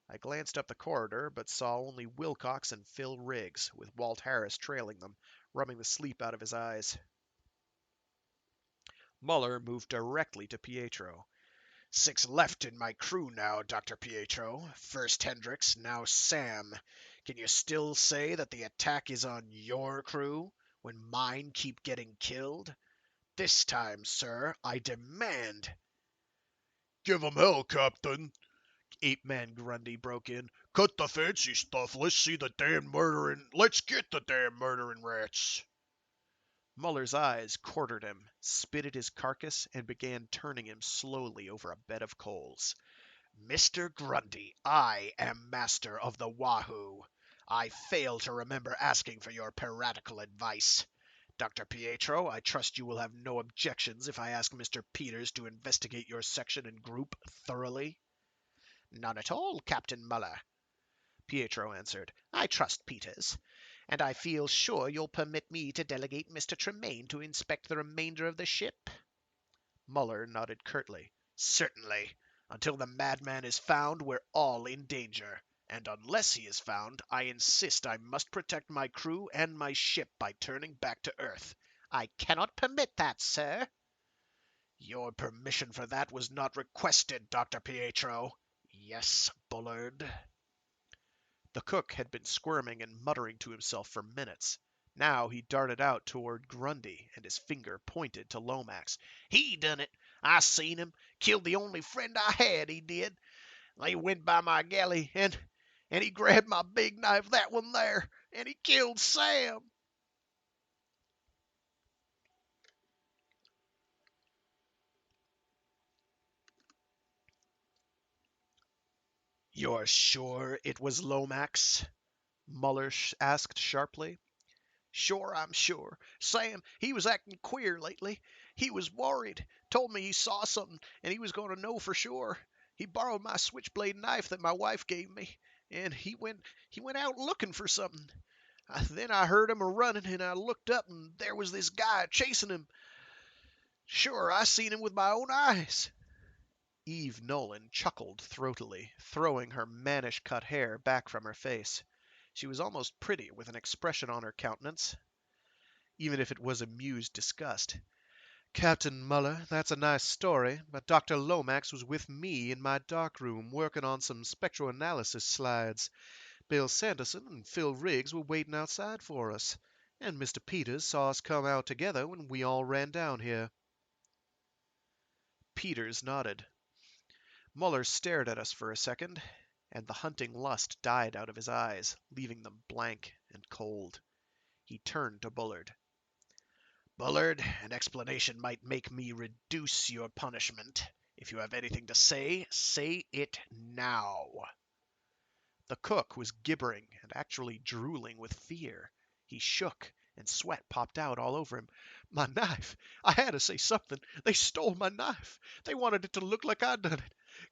I glanced up the corridor, but saw only Wilcox and Phil Riggs, with Walt Harris trailing them, rubbing the sleep out of his eyes. Muller moved directly to Pietro. 6 left in my crew now, Dr. Pietro. First Hendricks, now Sam. Can you still say that the attack is on your crew, when mine keep getting killed? This time, sir, I demand... Give 'em hell, Captain, Ape-Man Grundy broke in. cut the fancy stuff, let's see the damn murderin', let's get the damn murderin' rats. Muller's eyes quartered him, spit at his carcass, and began turning him slowly over a bed of coals. Mr. Grundy, I am master of the Wahoo. I fail to remember asking for your piratical advice. Dr. Pietro, I trust you will have no objections if I ask Mr. Peters to investigate your section and group thoroughly. None at all, Captain Muller, Pietro answered. I trust Peters, and I feel sure you'll permit me to delegate Mr. Tremaine to inspect the remainder of the ship. Muller nodded curtly. Certainly. Until the madman is found, we're all in danger. And unless he is found, I insist I must protect my crew and my ship by turning back to Earth. I cannot permit that, sir. Your permission for that was not requested, Dr. Pietro. Yes, Bullard. The cook had been squirming and muttering to himself for minutes. Now he darted out toward Grundy, and his finger pointed to Lomax. He done it. I seen him. Killed the only friend I had, he did. They went by my galley, and he grabbed my big knife, that one there, and he killed Sam. You're sure it was Lomax? Muller asked sharply. Sure, I'm sure. Sam, he was acting queer lately. He was worried. Told me he saw something, and he was going to know for sure. He borrowed my switchblade knife that my wife gave me, and he went out looking for something. Then I heard him a-running, and I looked up, and there was this guy chasing him. Sure, I seen him with my own eyes. Eve Nolan chuckled throatily, throwing her mannish-cut hair back from her face. She was almost pretty, with an expression on her countenance, even if it was amused disgust. Captain Muller, that's a nice story, but Dr. Lomax was with me in my darkroom working on some spectroanalysis slides. Bill Sanderson and Phil Riggs were waiting outside for us, and Mr. Peters saw us come out together when we all ran down here. Peters nodded. Muller stared at us for a second, and the hunting lust died out of his eyes, leaving them blank and cold. He turned to Bullard. Bullard, an explanation might make me reduce your punishment. If you have anything to say, say it now. The cook was gibbering and actually drooling with fear. He shook, and sweat popped out all over him. My knife! I had to say something. They stole my knife. They wanted it to look like I'd done it.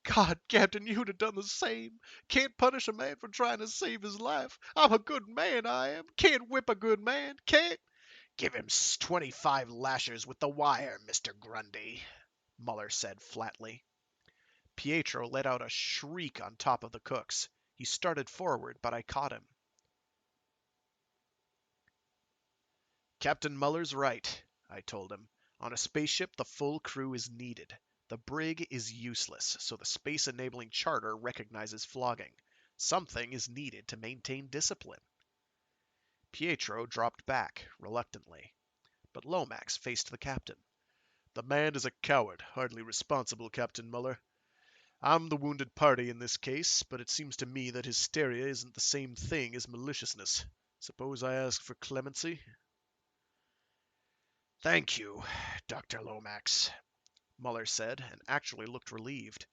God, Captain, you'd have done the same. Can't punish a man for trying to save his life. I'm a good man, I am. Can't whip a good man. Can't. Give him 25 lashes with the wire, Mr. Grundy, Muller said flatly. Pietro let out a shriek on top of the cook's. He started forward, but I caught him. Captain Muller's right, I told him. On a spaceship, the full crew is needed. The brig is useless, so the space-enabling charter recognizes flogging. Something is needed to maintain discipline. Pietro dropped back, reluctantly. But Lomax faced the captain. The man is a coward, hardly responsible, Captain Muller. I'm the wounded party in this case, but it seems to me that hysteria isn't the same thing as maliciousness. Suppose I ask for clemency? Thank you, Dr. Lomax, Muller said, and actually looked relieved.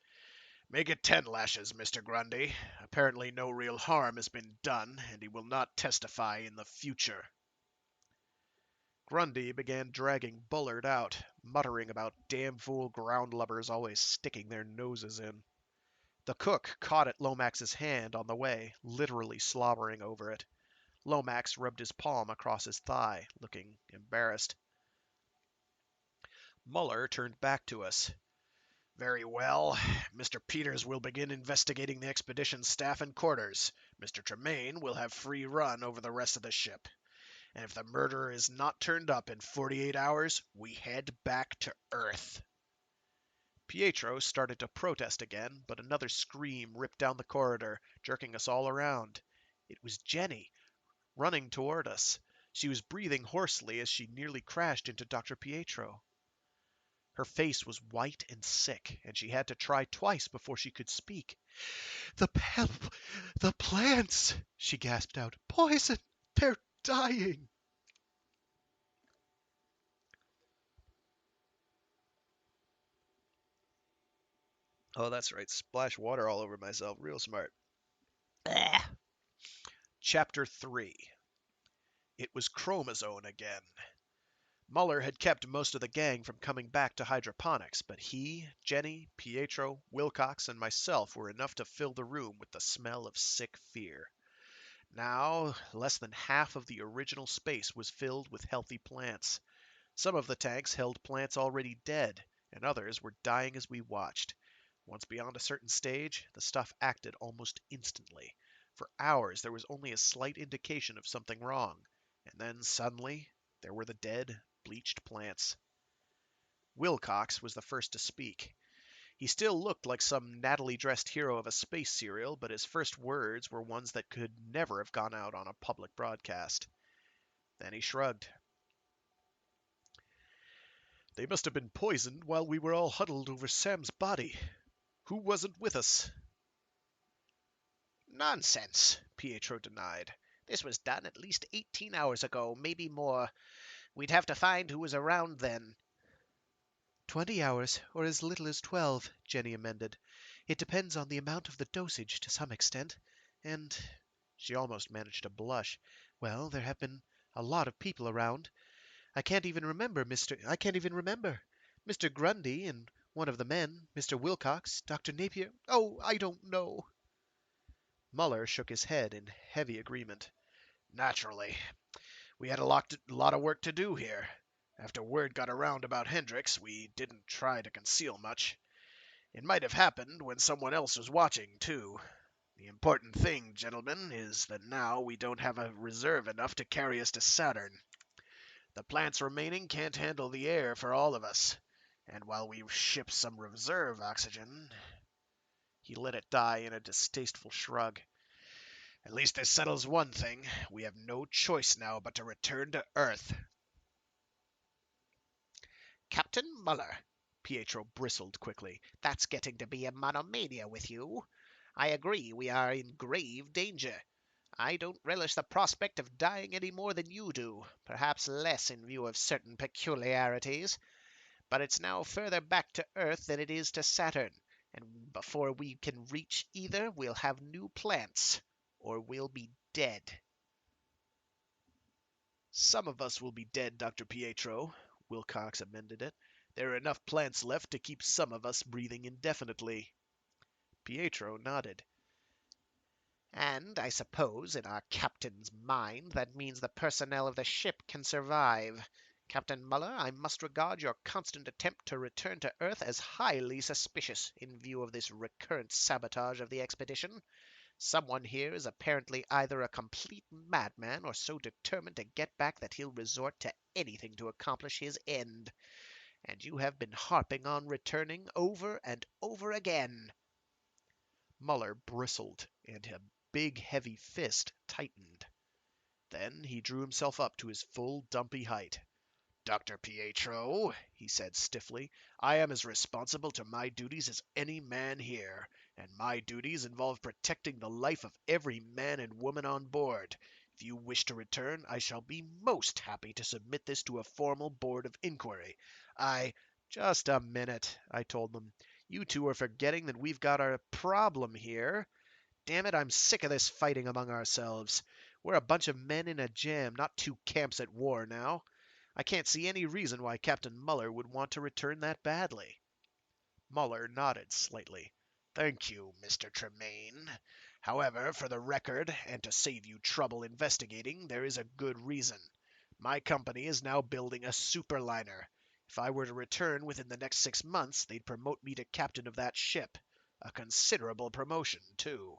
Make it 10 lashes, Mr. Grundy. Apparently no real harm has been done, and he will not testify in the future. Grundy began dragging Bullard out, muttering about damn fool ground lubbers always sticking their noses in. The cook caught at Lomax's hand on the way, literally slobbering over it. Lomax rubbed his palm across his thigh, looking embarrassed. Muller turned back to us. Very well. Mr. Peters will begin investigating the expedition's staff and quarters. Mr. Tremaine will have free run over the rest of the ship. And if the murderer is not turned up in 48 hours, we head back to Earth. Pietro started to protest again, but another scream ripped down the corridor, jerking us all around. It was Jenny, running toward us. She was breathing hoarsely as she nearly crashed into Dr. Pietro. Her face was white and sick, and she had to try twice before she could speak. The plants, she gasped out. Poison! They're dying! Oh, that's right. Splash water all over myself. Real smart. Chapter 3. It was Chromazone again. Muller had kept most of the gang from coming back to hydroponics, but he, Jenny, Pietro, Wilcox, and myself were enough to fill the room with the smell of sick fear. Now, less than half of the original space was filled with healthy plants. Some of the tanks held plants already dead, and others were dying as we watched. Once beyond a certain stage, the stuff acted almost instantly. For hours there was only a slight indication of something wrong, and then suddenly there were the dead, bleached plants. Wilcox was the first to speak. He still looked like some nattily dressed hero of a space serial, but his first words were ones that could never have gone out on a public broadcast. Then he shrugged. They must have been poisoned while we were all huddled over Sam's body. Who wasn't with us? Nonsense, Pietro denied. This was done at least 18 hours ago, maybe more. We'd have to find who was around then. 20 hours, or as little as 12, Jenny amended. It depends on the amount of the dosage to some extent. And she almost managed to blush. Well, there have been a lot of people around. I can't even remember. Mr. Grundy and one of the men, Mr. Wilcox, Dr. Napier. Oh, I don't know. Muller shook his head in heavy agreement. Naturally. We had a lot of work to do here. After word got around about Hendricks, we didn't try to conceal much. It might have happened when someone else was watching, too. The important thing, gentlemen, is that now we don't have a reserve enough to carry us to Saturn. The plants remaining can't handle the air for all of us. And while we ship some reserve oxygen... He let it die in a distasteful shrug. At least this settles one thing. We have no choice now but to return to Earth. Captain Muller, Pietro bristled quickly, that's getting to be a monomania with you. I agree we are in grave danger. I don't relish the prospect of dying any more than you do, perhaps less in view of certain peculiarities. But it's now further back to Earth than it is to Saturn, and before we can reach either, we'll have new plants, or we'll be dead. Some of us will be dead, Dr. Pietro, Wilcox amended it. There are enough plants left to keep some of us breathing indefinitely. Pietro nodded. And I suppose, in our captain's mind, that means the personnel of the ship can survive. Captain Muller, I must regard your constant attempt to return to Earth as highly suspicious in view of this recurrent sabotage of the expedition. Someone here is apparently either a complete madman or so determined to get back that he'll resort to anything to accomplish his end. And you have been harping on returning over and over again. Muller bristled, and a big heavy fist tightened. Then he drew himself up to his full dumpy height. Dr. Pietro, he said stiffly, I am as responsible to my duties as any man here, and my duties involve protecting the life of every man and woman on board. If you wish to return, I shall be most happy to submit this to a formal board of inquiry. Just a minute, I told them. You two are forgetting that we've got a problem here. Damn it, I'm sick of this fighting among ourselves. We're a bunch of men in a jam, not two camps at war now. I can't see any reason why Captain Muller would want to return that badly. Muller nodded slightly. Thank you, Mr. Tremaine. However, for the record, and to save you trouble investigating, there is a good reason. My company is now building a superliner. If I were to return within the next 6 months, they'd promote me to captain of that ship. A considerable promotion, too.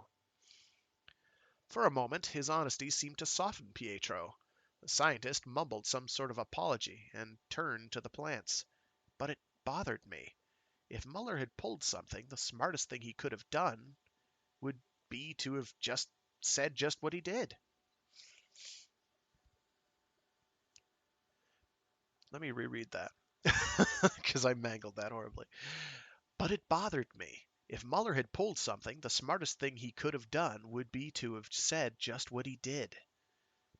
For a moment, his honesty seemed to soften Pietro. The scientist mumbled some sort of apology and turned to the plants. But it bothered me. If Muller had pulled something, the smartest thing he could have done would be to have just said just what he did. Let me reread that, because I mangled that horribly. But it bothered me. If Muller had pulled something, the smartest thing he could have done would be to have said just what he did.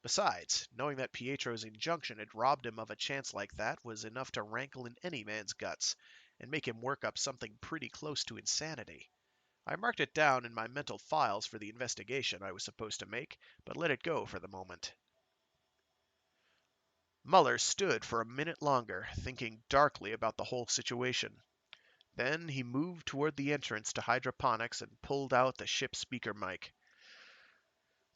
Besides, knowing that Pietro's injunction had robbed him of a chance like that was enough to rankle in any man's guts and make him work up something pretty close to insanity. I marked it down in my mental files for the investigation I was supposed to make, but let it go for the moment. Muller stood for a minute longer, thinking darkly about the whole situation. Then he moved toward the entrance to hydroponics and pulled out the ship speaker mic.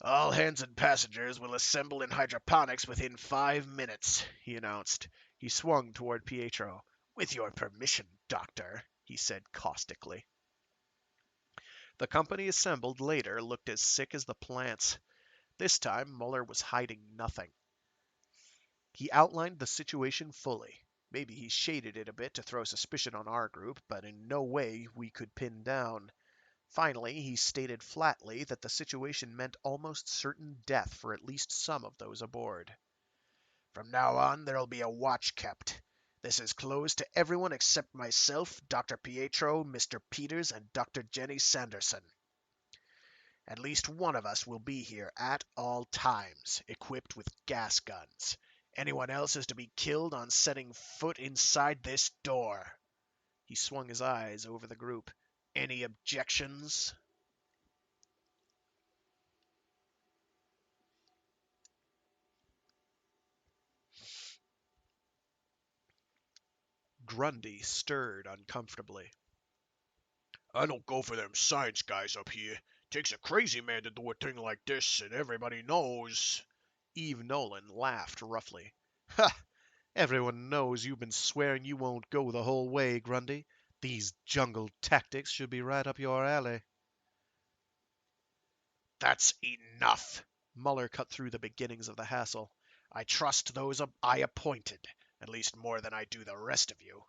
All hands and passengers will assemble in hydroponics within 5 minutes, he announced. He swung toward Pietro. With your permission, Doctor, he said caustically. The company assembled later looked as sick as the plants. This time, Muller was hiding nothing. He outlined the situation fully. Maybe he shaded it a bit to throw suspicion on our group, but in no way we could pin down. Finally, he stated flatly that the situation meant almost certain death for at least some of those aboard. From now on, there'll be a watch kept. This is closed to everyone except myself, Dr. Pietro, Mr. Peters, and Dr. Jenny Sanderson. At least one of us will be here at all times, equipped with gas guns. Anyone else is to be killed on setting foot inside this door. He swung his eyes over the group. Any objections? Grundy stirred uncomfortably. I don't go for them science guys up here. Takes a crazy man to do a thing like this, and everybody knows. Eve Nolan laughed roughly. Ha! Everyone knows you've been swearing you won't go the whole way, Grundy. These jungle tactics should be right up your alley. That's enough. Muller cut through the beginnings of the hassle. I trust those I appointed, at least more than I do the rest of you.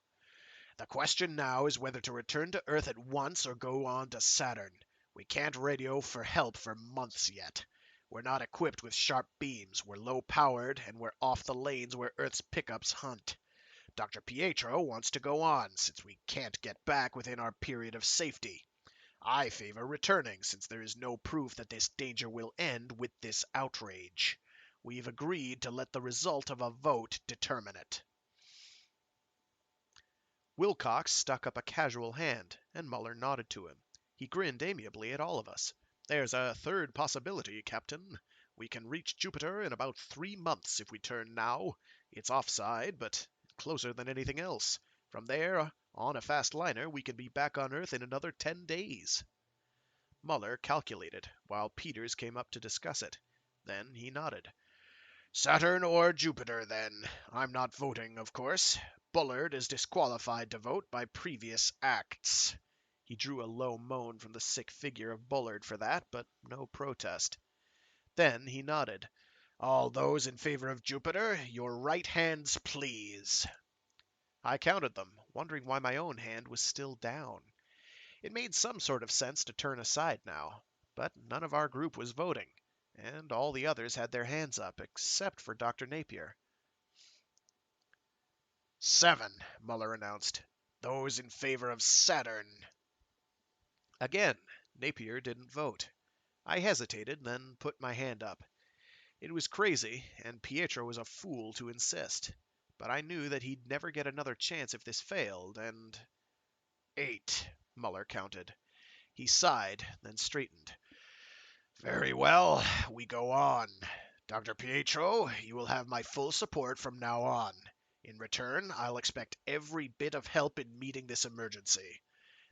The question now is whether to return to Earth at once or go on to Saturn. We can't radio for help for months yet. We're not equipped with sharp beams, we're low powered, and we're off the lanes where Earth's pickups hunt. Dr. Pietro wants to go on, since we can't get back within our period of safety. I favor returning, since there is no proof that this danger will end with this outrage. We've agreed to let the result of a vote determine it. Wilcox stuck up a casual hand, and Muller nodded to him. He grinned amiably at all of us. There's a third possibility, Captain. We can reach Jupiter in about 3 months if we turn now. It's offside, but closer than anything else. From there, on a fast liner, we can be back on Earth in another 10 days. Muller calculated, while Peters came up to discuss it. Then he nodded. Saturn or Jupiter, then. I'm not voting, of course. Bullard is disqualified to vote by previous acts. He drew a low moan from the sick figure of Bullard for that, but no protest. Then he nodded. All those in favor of Jupiter, your right hands, please. I counted them, wondering why my own hand was still down. It made some sort of sense to turn aside now, but none of our group was voting, and all the others had their hands up, except for Dr. Napier. 7, Muller announced. Those in favor of Saturn. Again, Napier didn't vote. I hesitated, then put my hand up. It was crazy, and Pietro was a fool to insist. But I knew that he'd never get another chance if this failed, and... 8, Muller counted. He sighed, then straightened. Very well, we go on. Dr. Pietro, you will have my full support from now on. In return, I'll expect every bit of help in meeting this emergency.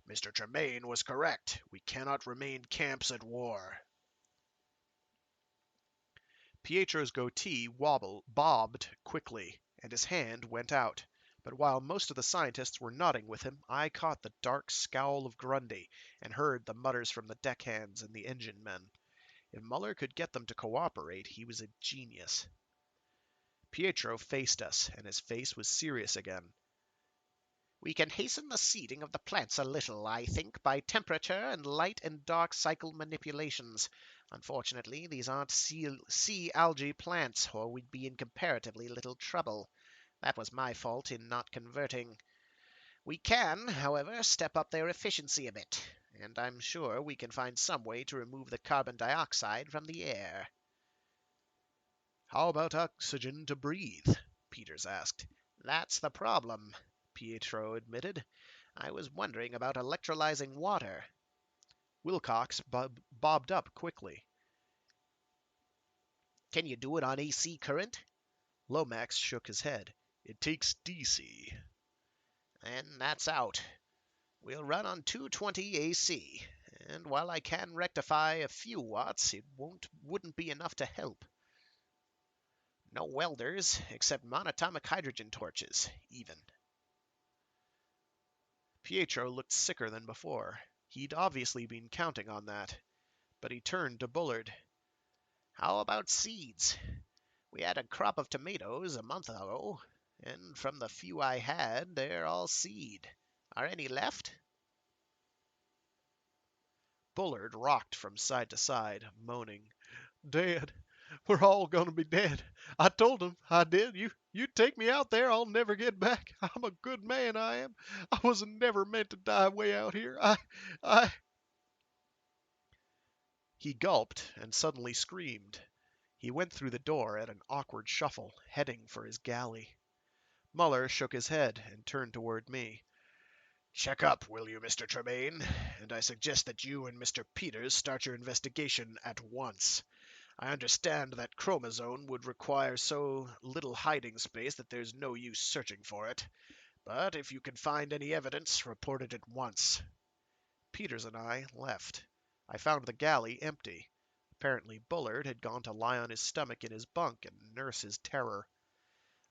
Mr. Tremaine was correct. We cannot remain camps at war. Pietro's goatee bobbed quickly, and his hand went out. But while most of the scientists were nodding with him, I caught the dark scowl of Grundy and heard the mutters from the deckhands and the engine men. If Muller could get them to cooperate, he was a genius. Pietro faced us, and his face was serious again. We can hasten the seeding of the plants a little, I think, by temperature and light and dark cycle manipulations. Unfortunately, these aren't sea algae plants, or we'd be in comparatively little trouble. That was my fault in not converting. We can, however, step up their efficiency a bit, and I'm sure we can find some way to remove the carbon dioxide from the air. How about oxygen to breathe? Peters asked. That's the problem, Pietro admitted. I was wondering about electrolyzing water. Wilcox bobbed up quickly. Can you do it on AC current? Lomax shook his head. It takes DC. Then that's out. We'll run on 220 AC, and while I can rectify a few watts, it wouldn't be enough to help. No welders, except monatomic hydrogen torches, even. Pietro looked sicker than before. He'd obviously been counting on that. But he turned to Bullard. How about seeds? We had a crop of tomatoes a month ago, and from the few I had, they're all seed. Are any left? Bullard rocked from side to side, moaning. Dead. We're all gonna be dead. I told him, I did. You take me out there, I'll never get back. I'm a good man, I am. I was never meant to die way out here. I... He gulped and suddenly screamed. He went through the door at an awkward shuffle, heading for his galley. Muller shook his head and turned toward me. Check up, will you, Mr. Tremaine? And I suggest that you and Mr. Peters start your investigation at once. I understand that chromosome would require so little hiding space that there's no use searching for it. But if you can find any evidence, report it at once. Peters and I left. I found the galley empty. Apparently Bullard had gone to lie on his stomach in his bunk and nurse his terror.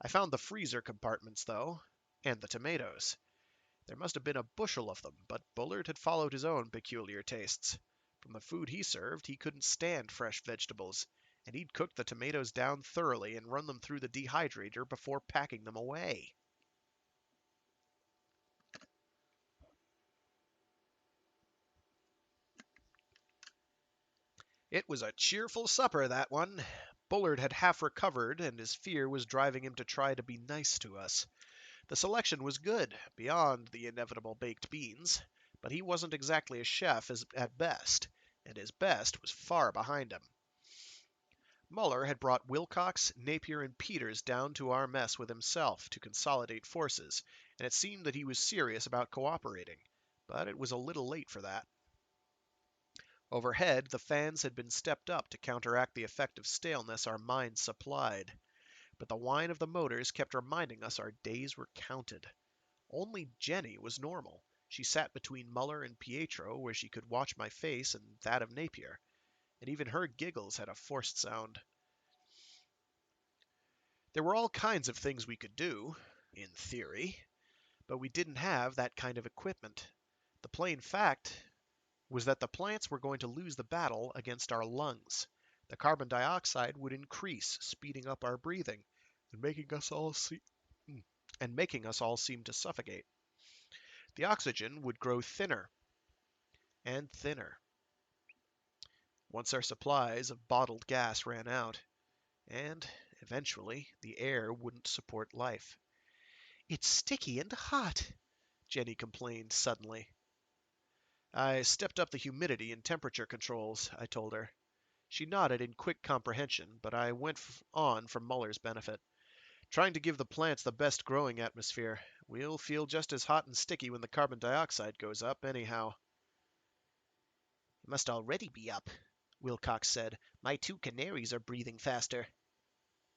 I found the freezer compartments, though, and the tomatoes. There must have been a bushel of them, but Bullard had followed his own peculiar tastes. From the food he served, he couldn't stand fresh vegetables, and he'd cooked the tomatoes down thoroughly and run them through the dehydrator before packing them away. It was a cheerful supper, that one. Bullard had half recovered, and his fear was driving him to try to be nice to us. The selection was good, beyond the inevitable baked beans, but he wasn't exactly a chef at best, and his best was far behind him. Muller had brought Wilcox, Napier, and Peters down to our mess with himself to consolidate forces, and it seemed that he was serious about cooperating, but it was a little late for that. Overhead, the fans had been stepped up to counteract the effect of staleness our minds supplied, but the whine of the motors kept reminding us our days were counted. Only Jenny was normal. She sat between Muller and Pietro, where she could watch my face and that of Napier, and even her giggles had a forced sound. There were all kinds of things we could do, in theory, but we didn't have that kind of equipment. The plain fact was that the plants were going to lose the battle against our lungs. The carbon dioxide would increase, speeding up our breathing and making us all seem to suffocate. The oxygen would grow thinner and thinner once our supplies of bottled gas ran out, and eventually the air wouldn't support life. It's sticky and hot, Jenny complained suddenly. I stepped up the humidity and temperature controls, I told her. She nodded in quick comprehension, but I went on for Muller's benefit. Trying to give the plants the best growing atmosphere. We'll feel just as hot and sticky when the carbon dioxide goes up, anyhow. It must already be up, Wilcox said. My 2 canaries are breathing faster.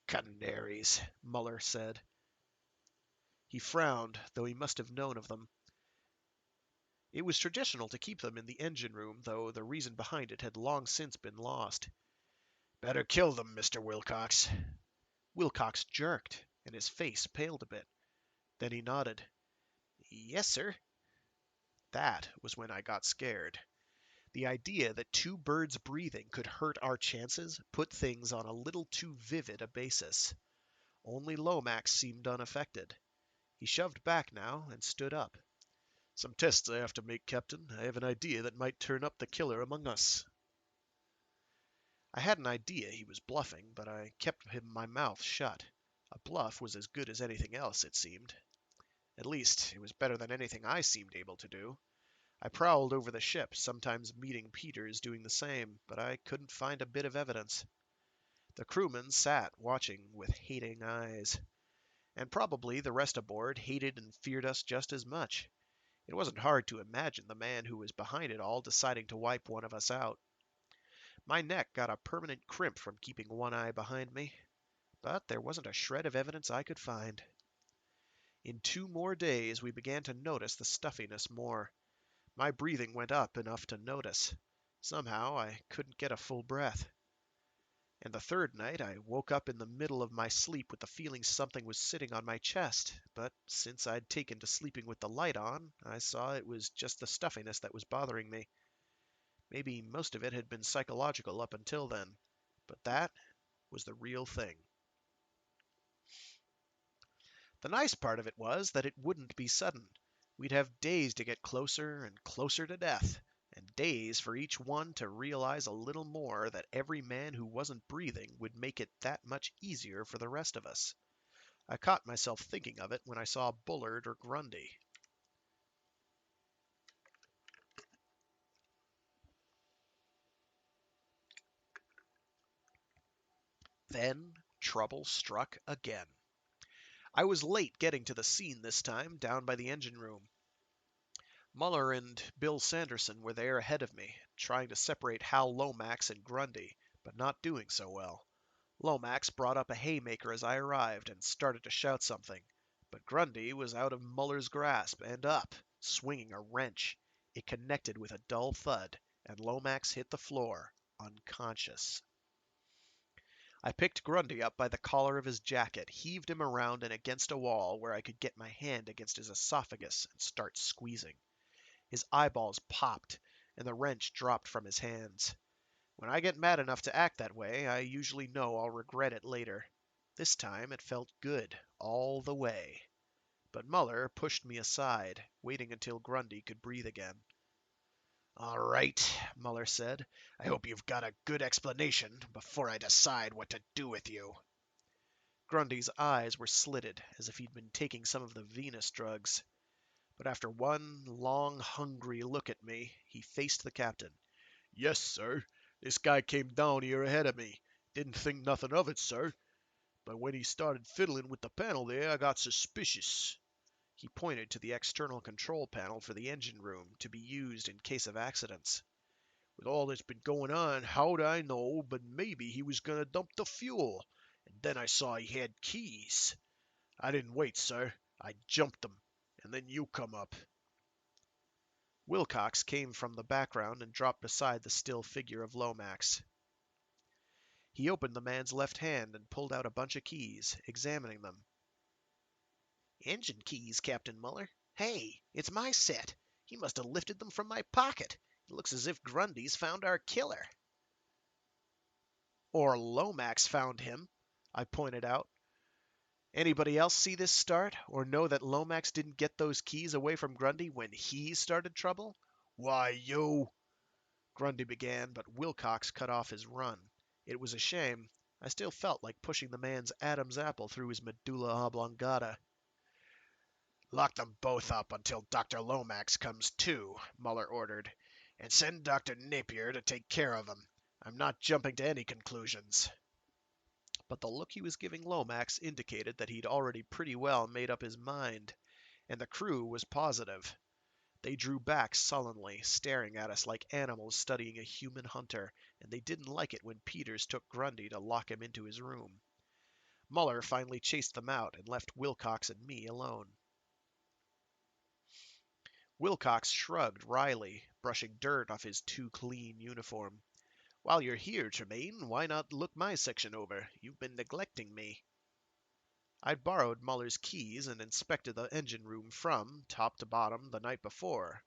Canaries, Muller said. He frowned, though he must have known of them. It was traditional to keep them in the engine room, though the reason behind it had long since been lost. Better kill them, Mr. Wilcox. Wilcox jerked, and his face paled a bit. Then he nodded. Yes, sir. That was when I got scared. The idea that 2 birds breathing could hurt our chances put things on a little too vivid a basis. Only Lomax seemed unaffected. He shoved back now and stood up. Some tests I have to make, Captain. I have an idea that might turn up the killer among us. I had an idea he was bluffing, but I kept my mouth shut. A bluff was as good as anything else, it seemed. At least, it was better than anything I seemed able to do. I prowled over the ship, sometimes meeting Peters doing the same, but I couldn't find a bit of evidence. The crewmen sat watching with hating eyes. And probably the rest aboard hated and feared us just as much. It wasn't hard to imagine the man who was behind it all deciding to wipe one of us out. My neck got a permanent crimp from keeping one eye behind me, but there wasn't a shred of evidence I could find. In 2 more days we began to notice the stuffiness more. My breathing went up enough to notice. Somehow I couldn't get a full breath. And the 3rd night I woke up in the middle of my sleep with the feeling something was sitting on my chest, but since I'd taken to sleeping with the light on, I saw it was just the stuffiness that was bothering me. Maybe most of it had been psychological up until then, but that was the real thing. The nice part of it was that it wouldn't be sudden. We'd have days to get closer and closer to death, and days for each one to realize a little more that every man who wasn't breathing would make it that much easier for the rest of us. I caught myself thinking of it when I saw Bullard or Grundy. Then trouble struck again. I was late getting to the scene this time, down by the engine room. Muller and Bill Sanderson were there ahead of me, trying to separate Hal Lomax and Grundy, but not doing so well. Lomax brought up a haymaker as I arrived and started to shout something, but Grundy was out of Muller's grasp and up, swinging a wrench. It connected with a dull thud, and Lomax hit the floor, unconscious. I picked Grundy up by the collar of his jacket, heaved him around and against a wall where I could get my hand against his esophagus and start squeezing. His eyeballs popped, and the wrench dropped from his hands. When I get mad enough to act that way, I usually know I'll regret it later. This time it felt good, all the way. But Muller pushed me aside, waiting until Grundy could breathe again. All right, Muller said. I hope you've got a good explanation before I decide what to do with you. Grundy's eyes were slitted, as if he'd been taking some of the Venus drugs. But after one long, hungry look at me, he faced the captain. Yes, sir. This guy came down here ahead of me. Didn't think nothing of it, sir. But when he started fiddling with the panel there, I got suspicious. He pointed to the external control panel for the engine room, to be used in case of accidents. With all that's been going on, how'd I know but maybe he was gonna dump the fuel? And then I saw he had keys. I didn't wait, sir. I jumped them. And then you come up. Wilcox came from the background and dropped beside the still figure of Lomax. He opened the man's left hand and pulled out a bunch of keys, examining them. Engine keys, Captain Muller. Hey, it's my set. He must have lifted them from my pocket. It looks as if Grundy's found our killer. Or Lomax found him, I pointed out. Anybody else see this start, or know that Lomax didn't get those keys away from Grundy when he started trouble? Why, you... Grundy began, but Wilcox cut off his run. It was a shame. I still felt like pushing the man's Adam's apple through his medulla oblongata. Lock them both up until Dr. Lomax comes to, Muller ordered, and send Dr. Napier to take care of them. I'm not jumping to any conclusions. But the look he was giving Lomax indicated that he'd already pretty well made up his mind, and the crew was positive. They drew back sullenly, staring at us like animals studying a human hunter, and they didn't like it when Peters took Grundy to lock him into his room. Muller finally chased them out and left Wilcox and me alone. Wilcox shrugged wryly, brushing dirt off his too clean uniform. "While you're here, Tremaine, why not look my section over? You've been neglecting me." I'd borrowed Muller's keys and inspected the engine room from top to bottom the night before.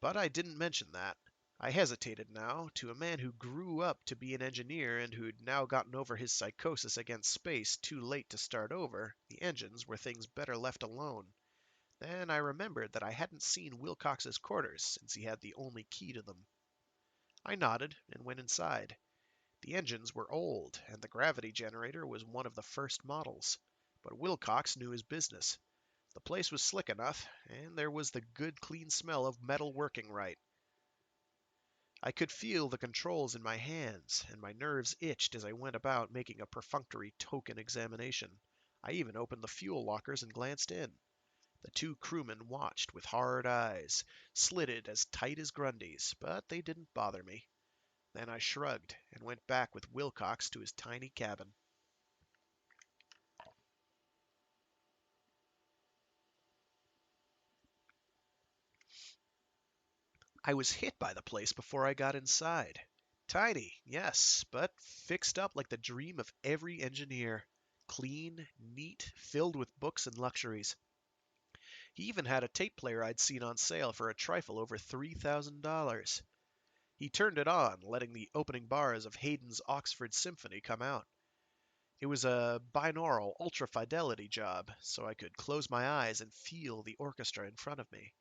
But I didn't mention that. I hesitated now. To a man who grew up to be an engineer and who'd now gotten over his psychosis against space too late to start over, the engines were things better left alone. Then I remembered that I hadn't seen Wilcox's quarters since he had the only key to them. I nodded and went inside. The engines were old, and the gravity generator was one of the first models. But Wilcox knew his business. The place was slick enough, and there was the good clean smell of metal working right. I could feel the controls in my hands, and my nerves itched as I went about making a perfunctory token examination. I even opened the fuel lockers and glanced in. The two crewmen watched with hard eyes, slitted as tight as Grundy's, but they didn't bother me. Then I shrugged and went back with Wilcox to his tiny cabin. I was hit by the place before I got inside. Tiny, yes, but fixed up like the dream of every engineer. Clean, neat, filled with books and luxuries. He even had a tape player I'd seen on sale for a trifle over $3,000. He turned it on, letting the opening bars of Haydn's Oxford Symphony come out. It was a binaural ultra-fidelity job, so I could close my eyes and feel the orchestra in front of me.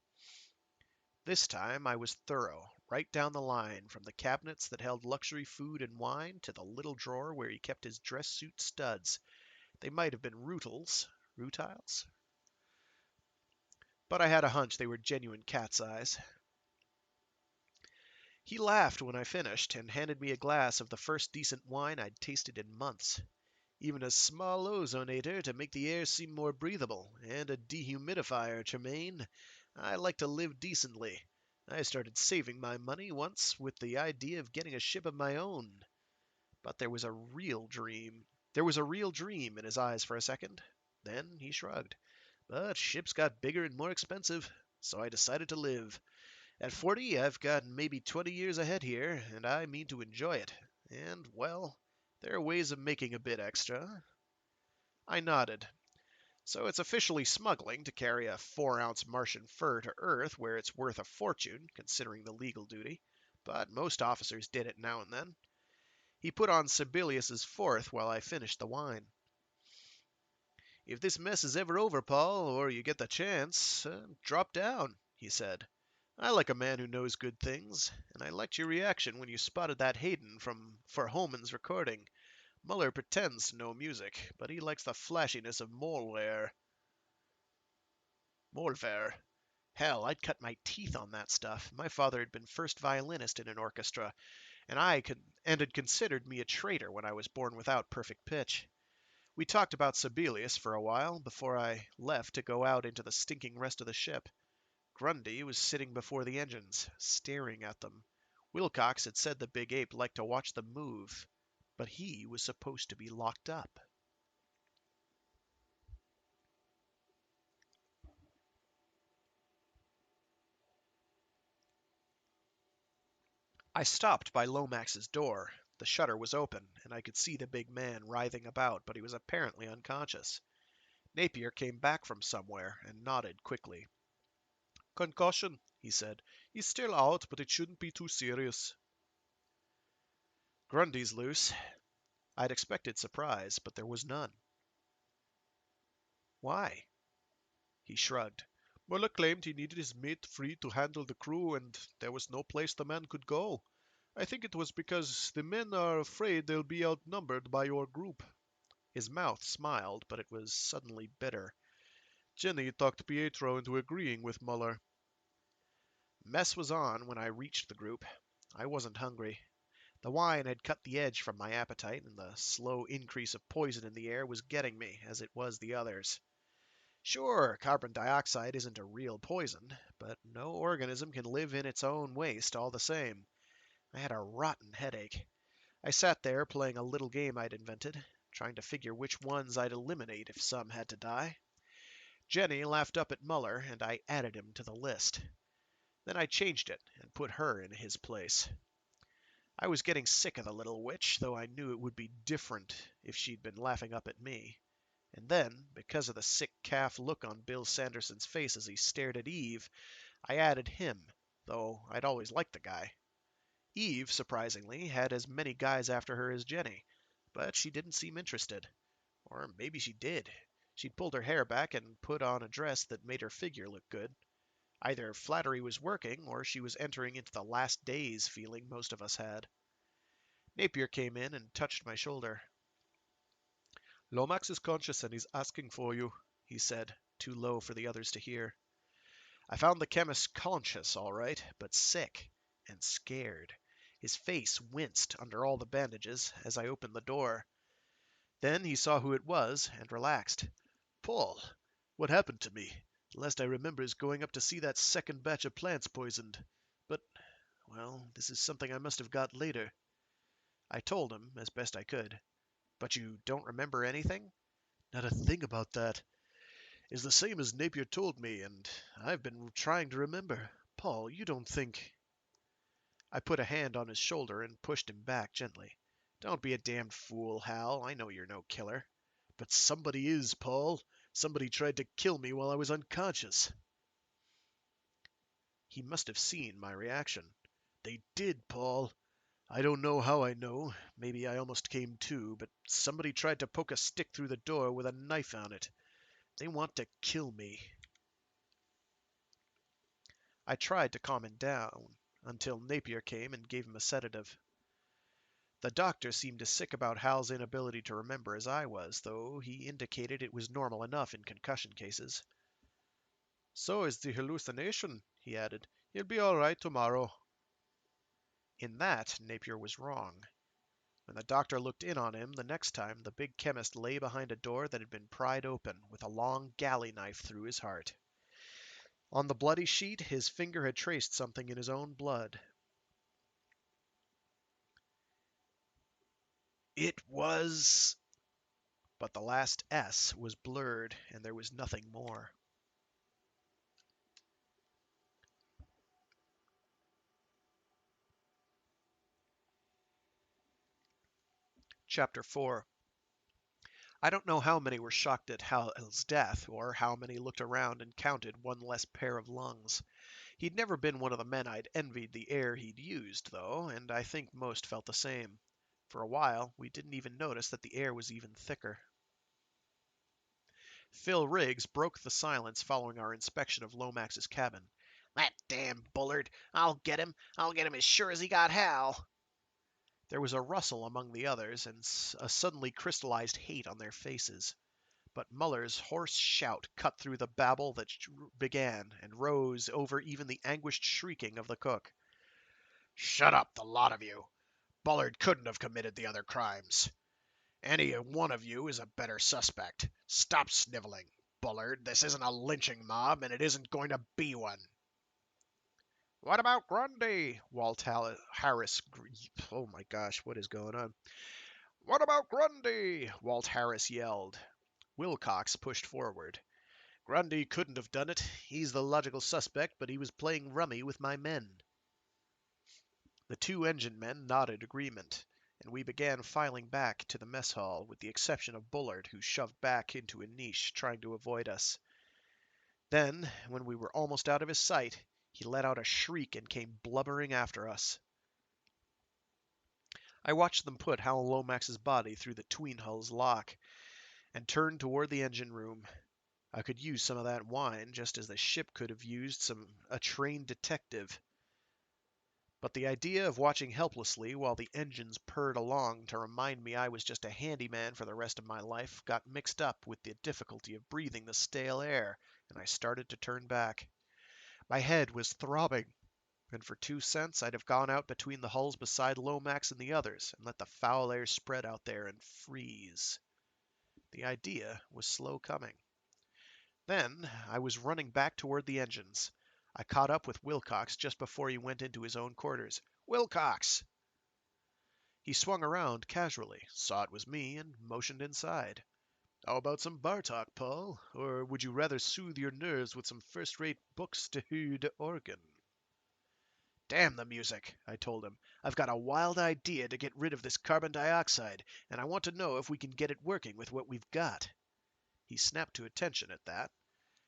This time I was thorough, right down the line, from the cabinets that held luxury food and wine to the little drawer where he kept his dress suit studs. They might have been rutiles? But I had a hunch they were genuine cat's eyes. He laughed when I finished and handed me a glass of the first decent wine I'd tasted in months. Even a small ozonator to make the air seem more breathable, and a dehumidifier, Tremaine. I like to live decently. I started saving my money once with the idea of getting a ship of my own. But there was a real dream. There was a real dream in his eyes for a second. Then he shrugged. But ships got bigger and more expensive, so I decided to live. At 40, I've got maybe 20 years ahead here, and I mean to enjoy it. And, well, there are ways of making a bit extra. I nodded. So it's officially smuggling to carry a 4-ounce Martian fur to Earth where it's worth a fortune, considering the legal duty. but most officers did it now and then. He put on Sibelius's fourth while I finished the wine. "If this mess is ever over, Paul, or you get the chance, drop down," he said. "I like a man who knows good things, and I liked your reaction when you spotted that Haydn from Verhoeven's recording. Muller pretends to know music, but he likes the flashiness of Mollwehr. Mollwehr. Hell, I'd cut my teeth on that stuff. My father had been first violinist in an orchestra, and had considered me a traitor when I was born without perfect pitch. We talked about Sibelius for a while before I left to go out into the stinking rest of the ship. Grundy was sitting before the engines, staring at them. Wilcox had said the big ape liked to watch them move, but he was supposed to be locked up. I stopped by Lomax's door. The shutter was open, and I could see the big man writhing about, but he was apparently unconscious. Napier came back from somewhere and nodded quickly. "Concussion," he said. "He's still out, but it shouldn't be too serious." "Grundy's loose." I'd expected surprise, but there was none. "Why?" He shrugged. "Muller claimed he needed his mate free to handle the crew, and there was no place the man could go. I think it was because the men are afraid they'll be outnumbered by your group." His mouth smiled, but it was suddenly bitter. "Jenny talked Pietro into agreeing with Muller." Mess was on when I reached the group. I wasn't hungry. The wine had cut the edge from my appetite, and the slow increase of poison in the air was getting me, as it was the others. Sure, carbon dioxide isn't a real poison, but no organism can live in its own waste all the same. I had a rotten headache. I sat there playing a little game I'd invented, trying to figure which ones I'd eliminate if some had to die. Jenny laughed up at Muller, and I added him to the list. Then I changed it and put her in his place. I was getting sick of the little witch, though I knew it would be different if she'd been laughing up at me. And then, because of the sick calf look on Bill Sanderson's face as he stared at Eve, I added him, though I'd always liked the guy. Eve, surprisingly, had as many guys after her as Jenny, but she didn't seem interested. Or maybe she did. She'd pulled her hair back and put on a dress that made her figure look good. Either flattery was working, or she was entering into the last days feeling most of us had. Napier came in and touched my shoulder. "Lomax is conscious and he's asking for you," he said, too low for the others to hear. I found the chemist conscious, all right, but sick and scared. His face winced under all the bandages as I opened the door. Then he saw who it was and relaxed. "Paul, what happened to me? The last I remember is going up to see that second batch of plants poisoned. But, well, this is something I must have got later." I told him as best I could. "But you don't remember anything?" "Not a thing about that. It's the same as Napier told me, and I've been trying to remember. Paul, you don't think—" I put a hand on his shoulder and pushed him back gently. "Don't be a damned fool, Hal. I know you're no killer." "But somebody is, Paul. Somebody tried to kill me while I was unconscious." He must have seen my reaction. "They did, Paul. I don't know how I know. Maybe I almost came to, but somebody tried to poke a stick through the door with a knife on it. They want to kill me." I tried to calm him down until Napier came and gave him a sedative. The doctor seemed as sick about Hal's inability to remember as I was, though he indicated it was normal enough in concussion cases. "So is the hallucination," he added. "He'll be all right tomorrow." In that, Napier was wrong. When the doctor looked in on him the next time, the big chemist lay behind a door that had been pried open, with a long galley knife through his heart. On the bloody sheet, his finger had traced something in his own blood. It was... But the last S was blurred, and there was nothing more. Chapter 4. I don't know how many were shocked at Hal's death, or how many looked around and counted one less pair of lungs. He'd never been one of the men I'd envied the air he'd used, though, and I think most felt the same. For a while, we didn't even notice that the air was even thicker. Phil Riggs broke the silence following our inspection of Lomax's cabin. That damn Bullard! I'll get him! I'll get him as sure as he got Hal! There was a rustle among the others, and a suddenly crystallized hate on their faces. But Muller's hoarse shout cut through the babble that began, and rose over even the anguished shrieking of the cook. Shut up, the lot of you! Bullard couldn't have committed the other crimes. Any one of you is a better suspect. Stop sniveling, Bullard. This isn't a lynching mob, and it isn't going to be one. What about Grundy? Walt Harris. Oh my gosh, what is going on? What about Grundy? Walt Harris yelled. Wilcox pushed forward. Grundy couldn't have done it. He's the logical suspect, but he was playing rummy with my men. The two engine men nodded agreement, and we began filing back to the mess hall, with the exception of Bullard, who shoved back into a niche, trying to avoid us. Then, when we were almost out of his sight, he let out a shriek and came blubbering after us. I watched them put Hal Lomax's body through the 'tween hulls lock, and turned toward the engine room. I could use some of that wine, just as the ship could have used a trained detective. But the idea of watching helplessly while the engines purred along to remind me I was just a handyman for the rest of my life got mixed up with the difficulty of breathing the stale air, and I started to turn back. My head was throbbing, and for 2 cents I'd have gone out between the hulls beside Lomax and the others and let the foul air spread out there and freeze. The idea was slow coming. Then I was running back toward the engines. I caught up with Wilcox just before he went into his own quarters. "Wilcox!" He swung around casually, saw it was me, and motioned inside. "How about some bar talk, Paul? Or would you rather soothe your nerves with some first-rate Buxtehude organ?" "Damn the music," I told him. "I've got a wild idea to get rid of this carbon dioxide, and I want to know if we can get it working with what we've got." He snapped to attention at that.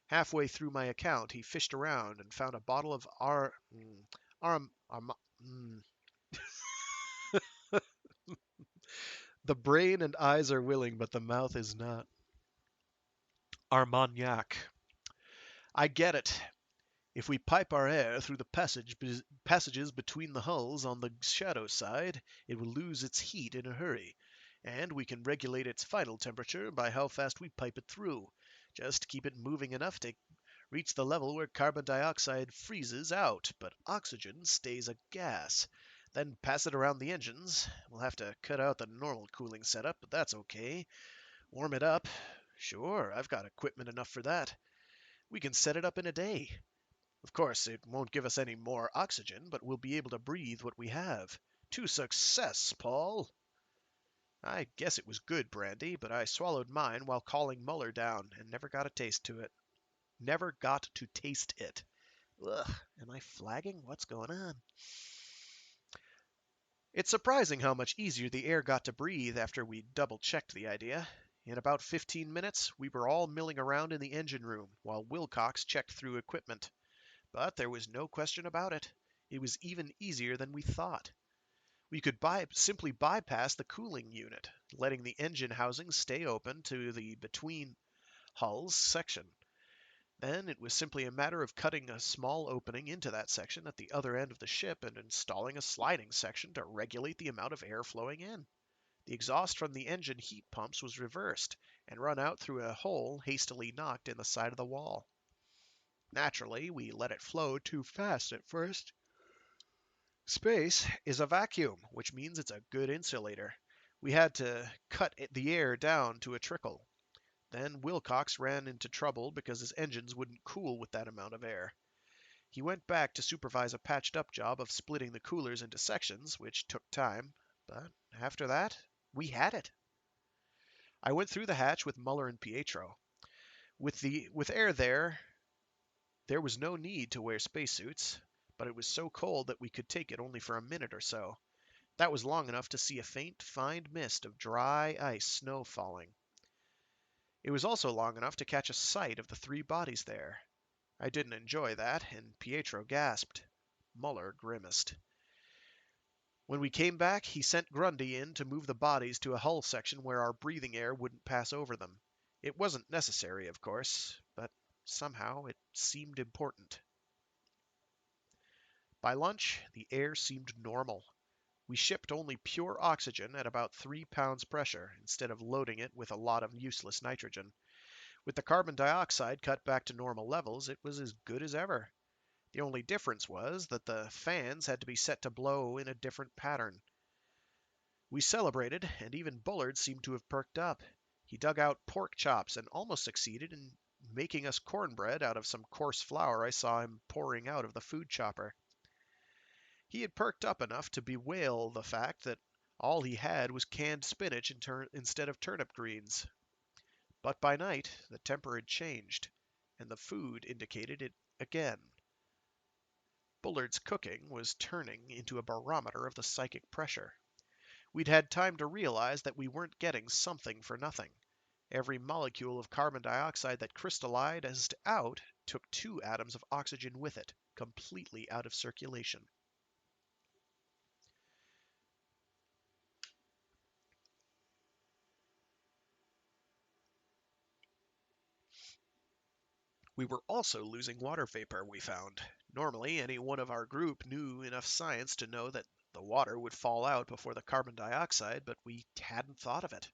Halfway through my account, he fished around and found a bottle of The brain and eyes are willing, but the mouth is not. Armagnac. "I get it. If we pipe our air through the passages between the hulls on the shadow side, it will lose its heat in a hurry, and we can regulate its final temperature by how fast we pipe it through. Just keep it moving enough to reach the level where carbon dioxide freezes out, but oxygen stays a gas. Then pass it around the engines. We'll have to cut out the normal cooling setup, but that's okay. Warm it up. Sure, I've got equipment enough for that. We can set it up in a day. Of course, it won't give us any more oxygen, but we'll be able to breathe what we have. To success, Paul!" I guess it was good brandy, but I swallowed mine while calling Muller down and never got to taste it. Ugh, am I flagging? What's going on? It's surprising how much easier the air got to breathe after we double-checked the idea. In about 15 minutes, we were all milling around in the engine room, while Wilcox checked through equipment. But there was no question about it. It was even easier than we thought. We could simply bypass the cooling unit, letting the engine housing stay open to the between hulls section. Then it was simply a matter of cutting a small opening into that section at the other end of the ship and installing a sliding section to regulate the amount of air flowing in. The exhaust from the engine heat pumps was reversed and run out through a hole hastily knocked in the side of the wall. Naturally, we let it flow too fast at first. Space is a vacuum, which means it's a good insulator. We had to cut the air down to a trickle. Then Wilcox ran into trouble because his engines wouldn't cool with that amount of air. He went back to supervise a patched-up job of splitting the coolers into sections, which took time, but after that, we had it. I went through the hatch with Muller and Pietro. With air there was no need to wear spacesuits, but it was so cold that we could take it only for a minute or so. That was long enough to see a faint, fine mist of dry ice snow falling. It was also long enough to catch a sight of the 3 bodies there. I didn't enjoy that, and Pietro gasped. Muller grimaced. When we came back, he sent Grundy in to move the bodies to a hull section where our breathing air wouldn't pass over them. It wasn't necessary, of course, but somehow it seemed important. By lunch, the air seemed normal. We shipped only pure oxygen at about 3 pounds pressure, instead of loading it with a lot of useless nitrogen. With the carbon dioxide cut back to normal levels, it was as good as ever. The only difference was that the fans had to be set to blow in a different pattern. We celebrated, and even Bullard seemed to have perked up. He dug out pork chops and almost succeeded in making us cornbread out of some coarse flour I saw him pouring out of the food chopper. He had perked up enough to bewail the fact that all he had was canned spinach instead of turnip greens. But by night, the temper had changed, and the food indicated it again. Bullard's cooking was turning into a barometer of the psychic pressure. We'd had time to realize that we weren't getting something for nothing. Every molecule of carbon dioxide that crystallized out took 2 atoms of oxygen with it, completely out of circulation. We were also losing water vapor, we found. Normally, any one of our group knew enough science to know that the water would fall out before the carbon dioxide, but we hadn't thought of it.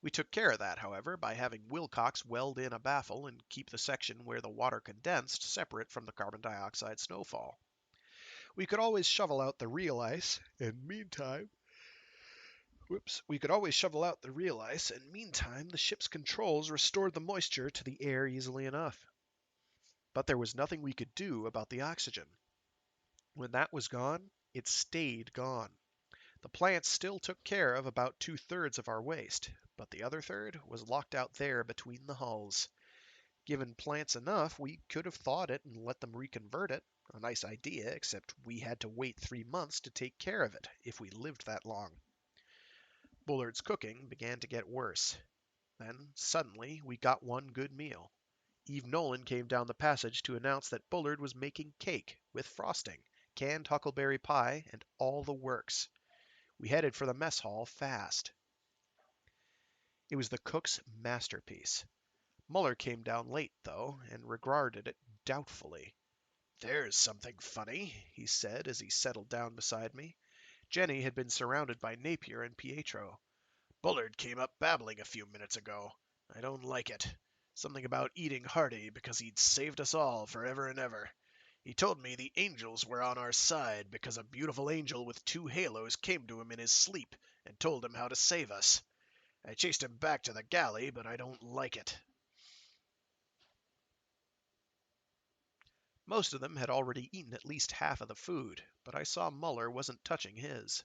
We took care of that, however, by having Wilcox weld in a baffle and keep the section where the water condensed separate from the carbon dioxide snowfall. We could always shovel out the real ice, and meantime the ship's controls restored the moisture to the air easily enough. But there was nothing we could do about the oxygen. When that was gone, it stayed gone. The plants still took care of about 2/3 of our waste, but the other third was locked out there between the hulls. Given plants enough, we could have thawed it and let them reconvert it. A nice idea, except we had to wait 3 months to take care of it, if we lived that long. Bullard's cooking began to get worse. Then, suddenly, we got one good meal. Eve Nolan came down the passage to announce that Bullard was making cake, with frosting, canned huckleberry pie, and all the works. We headed for the mess hall fast. It was the cook's masterpiece. Muller came down late, though, and regarded it doubtfully. "There's something funny," he said as he settled down beside me. Jenny had been surrounded by Napier and Pietro. "Bullard came up babbling a few minutes ago. I don't like it. Something about eating hearty because he'd saved us all forever and ever. He told me the angels were on our side because a beautiful angel with 2 halos came to him in his sleep and told him how to save us. I chased him back to the galley, but I don't like it." Most of them had already eaten at least half of the food, but I saw Muller wasn't touching his.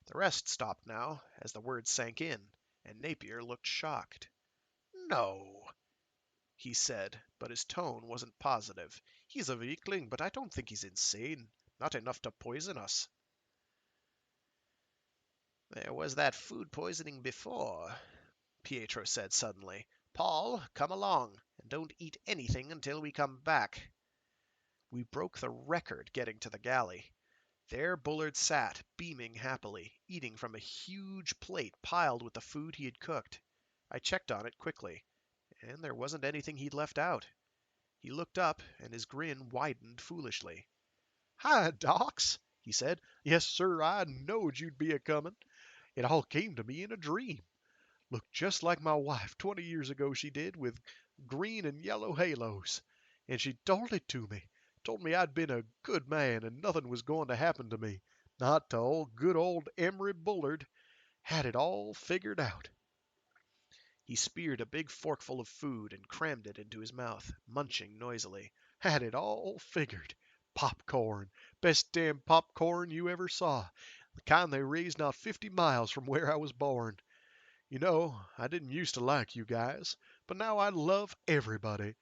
The rest stopped now, as the words sank in, and Napier looked shocked. "No," he said, but his tone wasn't positive. "He's a weakling, but I don't think he's insane. Not enough to poison us." "There was that food poisoning before," Pietro said suddenly. "Paul, come along, and don't eat anything until we come back." We broke the record getting to the galley. There Bullard sat, beaming happily, eating from a huge plate piled with the food he had cooked. I checked on it quickly, and there wasn't anything he'd left out. He looked up, and his grin widened foolishly. "Hi, Docs," he said. "Yes, sir, I knowed you'd be a-comin'. It all came to me in a dream. Looked just like my wife 20 years ago, she did, with green and yellow halos. And she told it to me. Told me I'd been a good man and nothing was going to happen to me. Not to good old Emery Bullard. Had it all figured out." He speared a big forkful of food and crammed it into his mouth, munching noisily. "Had it all figured. Popcorn. Best damn popcorn you ever saw. The kind they raised not 50 miles from where I was born. You know, I didn't used to like you guys, but now I love everybody.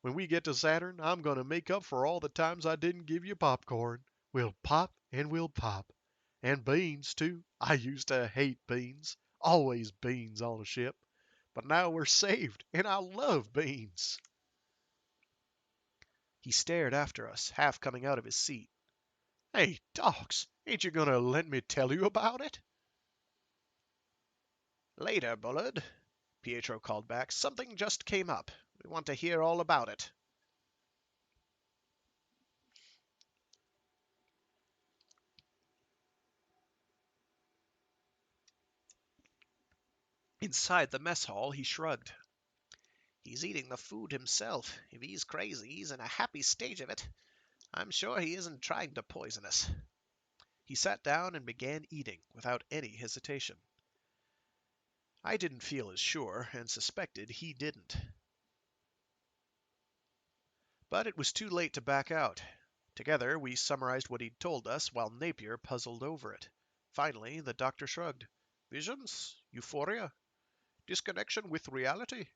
When we get to Saturn, I'm going to make up for all the times I didn't give you popcorn. We'll pop and we'll pop. And beans, too. I used to hate beans. Always beans on a ship. But now we're saved, and I love beans." He stared after us, half coming out of his seat. Hey, docs, ain't you gonna let me tell you about it? Later, Bullard, Pietro called back. Something just came up. We want to hear all about it. Inside the mess hall, he shrugged. He's eating the food himself. If he's crazy, he's in a happy stage of it. I'm sure he isn't trying to poison us. He sat down and began eating without any hesitation. I didn't feel as sure and suspected he didn't. But it was too late to back out. Together, we summarized what he'd told us while Napier puzzled over it. Finally, the doctor shrugged. Visions? Euphoria? Disconnection with reality?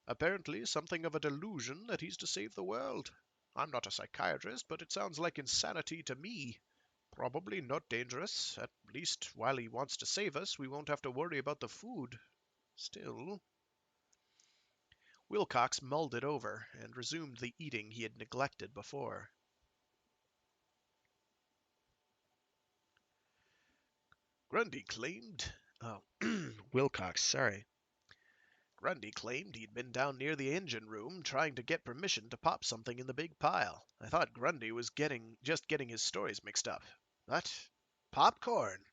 Apparently something of a delusion that he's to save the world. I'm not a psychiatrist, but it sounds like insanity to me. Probably not dangerous. At least, while he wants to save us, we won't have to worry about the food. Still... Wilcox mulled it over and resumed the eating he had neglected before. Grundy claimed... Oh, Wilcox, sorry. Grundy claimed he'd been down near the engine room trying to get permission to pop something in the big pile. I thought Grundy was just getting his stories mixed up. But popcorn.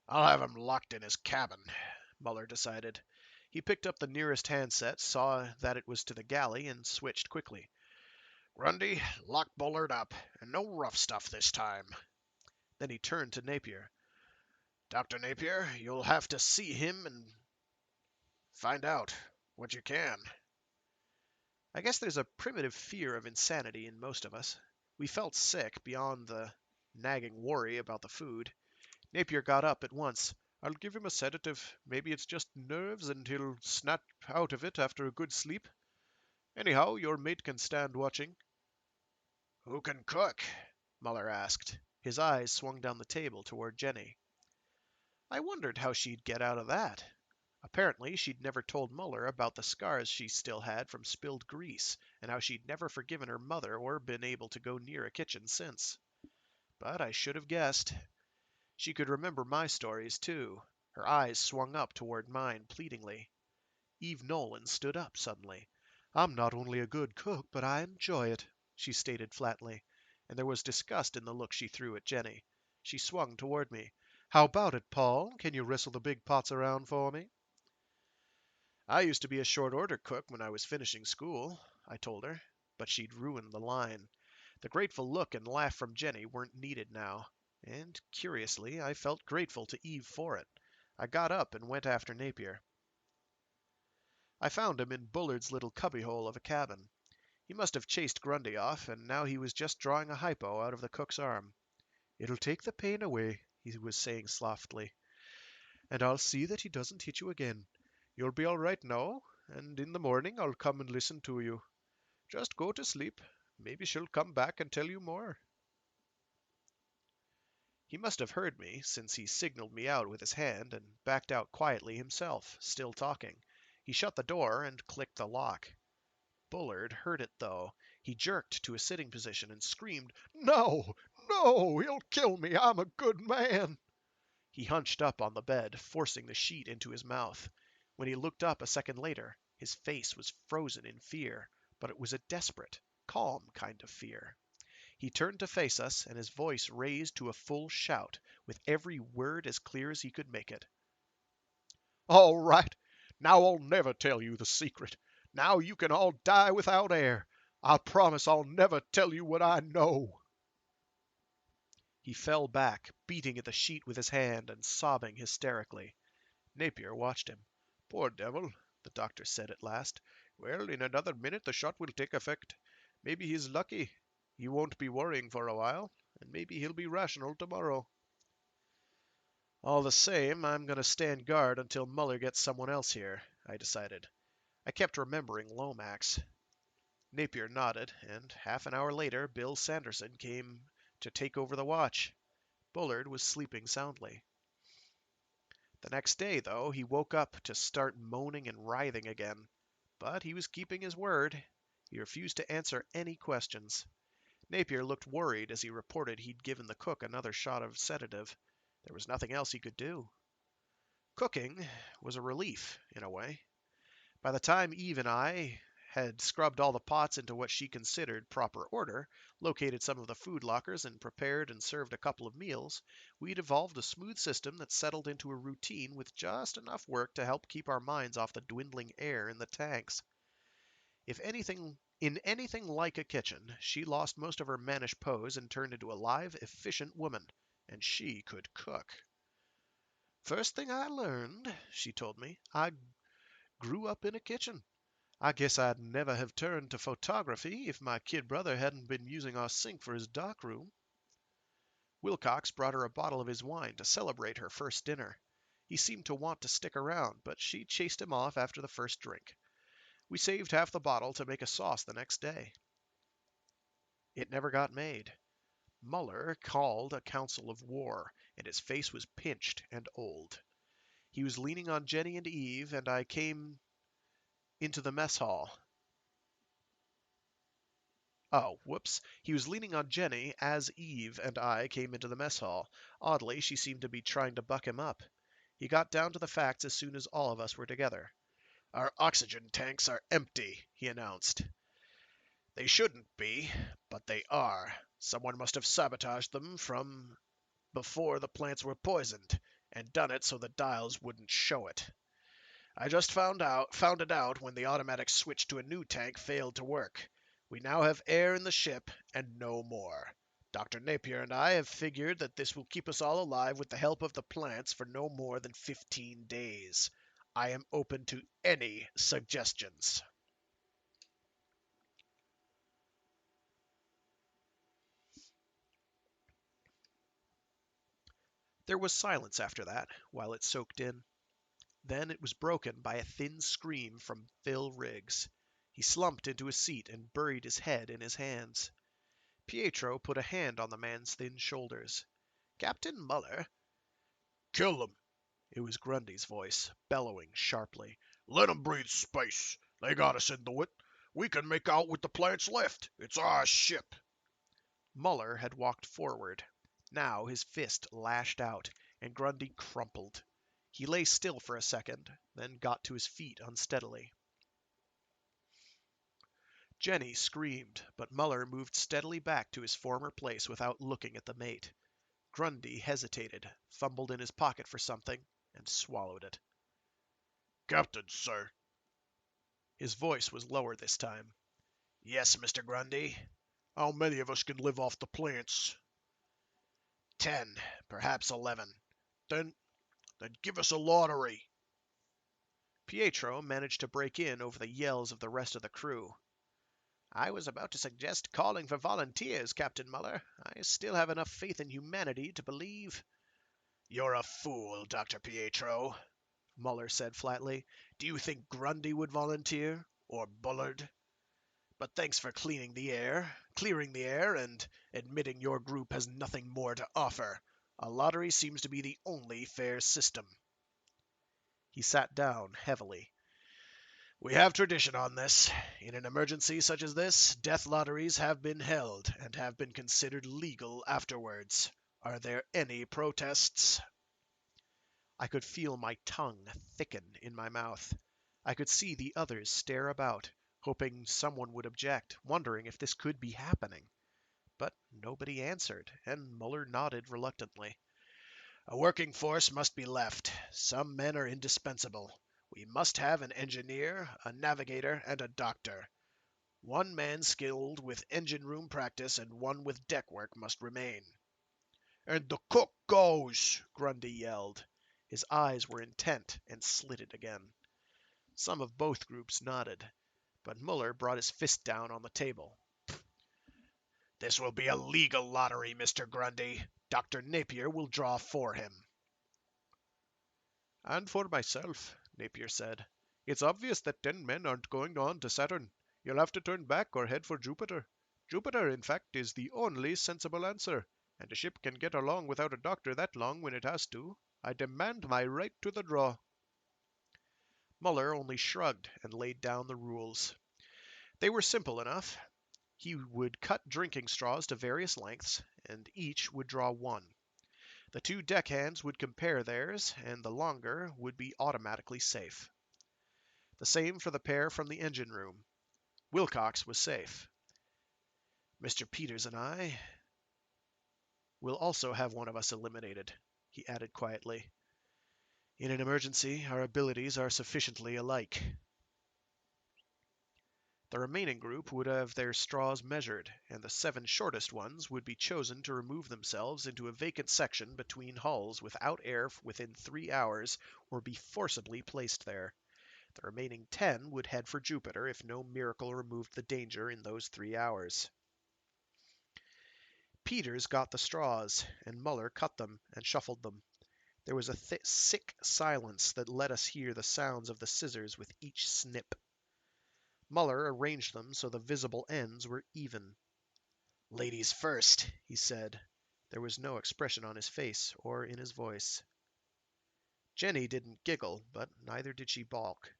I'll have him locked in his cabin, Muller decided. He picked up the nearest handset, saw that it was to the galley, and switched quickly. Grundy, lock Bullard up, and no rough stuff this time. Then he turned to Napier. Dr. Napier, you'll have to see him and find out what you can. I guess there's a primitive fear of insanity in most of us. We felt sick beyond the nagging worry about the food. Napier got up at once. I'll give him a sedative. Maybe it's just nerves and he'll snap out of it after a good sleep. Anyhow, your mate can stand watching. Who can cook? Muller asked. His eyes swung down the table toward Jenny. I wondered how she'd get out of that. Apparently, she'd never told Muller about the scars she still had from spilled grease, and how she'd never forgiven her mother or been able to go near a kitchen since. But I should have guessed. She could remember my stories, too. Her eyes swung up toward mine pleadingly. Eve Nolan stood up suddenly. I'm not only a good cook, but I enjoy it, she stated flatly, and there was disgust in the look she threw at Jenny. She swung toward me. How about it, Paul? Can you wrestle the big pots around for me? I used to be a short order cook when I was finishing school, I told her, but she'd ruined the line. The grateful look and laugh from Jenny weren't needed now, and, curiously, I felt grateful to Eve for it. I got up and went after Napier. I found him in Bullard's little cubbyhole of a cabin. He must have chased Grundy off, and now he was just drawing a hypo out of the cook's arm. It'll take the pain away, he was saying softly, and I'll see that he doesn't hit you again. You'll be all right now, and in the morning I'll come and listen to you. Just go to sleep. Maybe she'll come back and tell you more. He must have heard me, since he signaled me out with his hand and backed out quietly himself, still talking. He shut the door and clicked the lock. Bullard heard it, though. He jerked to a sitting position and screamed, No! No! He'll kill me! I'm a good man! He hunched up on the bed, forcing the sheet into his mouth. When he looked up a second later, his face was frozen in fear, but it was a desperate, calm kind of fear. He turned to face us, and his voice raised to a full shout, with every word as clear as he could make it. All right, now I'll never tell you the secret. Now you can all die without air. I promise I'll never tell you what I know. He fell back, beating at the sheet with his hand and sobbing hysterically. Napier watched him. Poor devil, the doctor said at last. Well, in another minute the shot will take effect. Maybe he's lucky. He won't be worrying for a while, and maybe he'll be rational tomorrow. All the same, I'm going to stand guard until Muller gets someone else here, I decided. I kept remembering Lomax. Napier nodded, and half an hour later Bill Sanderson came to take over the watch. Bullard was sleeping soundly. The next day, though, he woke up to start moaning and writhing again. But he was keeping his word. He refused to answer any questions. Napier looked worried as he reported he'd given the cook another shot of sedative. There was nothing else he could do. Cooking was a relief, in a way. By the time Eve and I had scrubbed all the pots into what she considered proper order, located some of the food lockers, and prepared and served a couple of meals, we'd evolved a smooth system that settled into a routine with just enough work to help keep our minds off the dwindling air in the tanks. In anything like a kitchen, she lost most of her mannish pose and turned into a live, efficient woman, and she could cook. First thing I learned, she told me, I grew up in a kitchen. I guess I'd never have turned to photography if my kid brother hadn't been using our sink for his darkroom. Wilcox brought her a bottle of his wine to celebrate her first dinner. He seemed to want to stick around, but she chased him off after the first drink. We saved half the bottle to make a sauce the next day. It never got made. Muller called a council of war, and his face was pinched and old. He was leaning on Jenny and Eve, and I came into the mess hall. Oh, whoops. He was leaning on Jenny as Eve and I came into the mess hall. Oddly, she seemed to be trying to buck him up. He got down to the facts as soon as all of us were together. Our oxygen tanks are empty, he announced. They shouldn't be, but they are. Someone must have sabotaged them from before the plants were poisoned, and done it so the dials wouldn't show it. I just found it out when the automatic switch to a new tank failed to work. We now have air in the ship, and no more. Dr. Napier and I have figured that this will keep us all alive with the help of the plants for no more than 15 days. I am open to any suggestions. There was silence after that, while it soaked in. Then it was broken by a thin scream from Phil Riggs. He slumped into a seat and buried his head in his hands. Pietro put a hand on the man's thin shoulders. Captain Muller? Kill them. It was Grundy's voice, bellowing sharply. Let them breathe space. They got us into it. We can make out with the plants left. It's our ship. Muller had walked forward. Now his fist lashed out, and Grundy crumpled. He lay still for a second, then got to his feet unsteadily. Jenny screamed, but Muller moved steadily back to his former place without looking at the mate. Grundy hesitated, fumbled in his pocket for something, and swallowed it. Captain, sir. His voice was lower this time. Yes, Mr. Grundy. How many of us can live off the plants? 10, perhaps 11. Then give us a lottery. Pietro managed to break in over the yells of the rest of the crew. I was about to suggest calling for volunteers, Captain Muller. I still have enough faith in humanity to believe. You're a fool, Dr. Pietro, Muller said flatly. Do you think Grundy would volunteer? Or Bullard? But thanks for clearing the air, and admitting your group has nothing more to offer. A lottery seems to be the only fair system. He sat down heavily. We have tradition on this. In an emergency such as this, death lotteries have been held and have been considered legal afterwards. Are there any protests? I could feel my tongue thicken in my mouth. I could see the others stare about, hoping someone would object, wondering if this could be happening. But nobody answered, and Muller nodded reluctantly. A working force must be left. Some men are indispensable. We must have an engineer, a navigator, and a doctor. One man skilled with engine room practice and one with deck work must remain. And the cook goes, Grundy yelled. His eyes were intent and slitted again. Some of both groups nodded, but Muller brought his fist down on the table. This will be a legal lottery, Mr. Grundy. Dr. Napier will draw for him. And for myself, Napier said. It's obvious that 10 men aren't going on to Saturn. You'll have to turn back or head for Jupiter. Jupiter, in fact, is the only sensible answer, and a ship can get along without a doctor that long when it has to. I demand my right to the draw. Muller only shrugged and laid down the rules. They were simple enough. He would cut drinking straws to various lengths, and each would draw one. The two deckhands would compare theirs, and the longer would be automatically safe. The same for the pair from the engine room. Wilcox was safe. Mr. Peters and I will also have one of us eliminated, he added quietly. In an emergency, our abilities are sufficiently alike. The remaining group would have their straws measured, and the 7 shortest ones would be chosen to remove themselves into a vacant section between hulls without air within 3 hours or be forcibly placed there. The remaining 10 would head for Jupiter if no miracle removed the danger in those 3 hours. Peters got the straws, and Muller cut them and shuffled them. There was a sick silence that let us hear the sounds of the scissors with each snip. Muller arranged them so the visible ends were even. "Ladies first," he said. There was no expression on his face or in his voice. Jenny didn't giggle, but neither did she balk.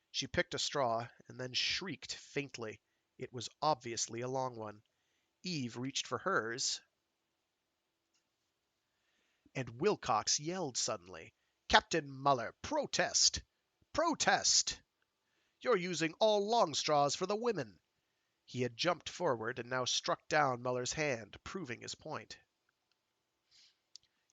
She picked a straw and then shrieked faintly. It was obviously a long one. Eve reached for hers, and Wilcox yelled suddenly, "Captain Muller, protest! Protest! You're using all long straws for the women." He had jumped forward and now struck down Muller's hand, proving his point.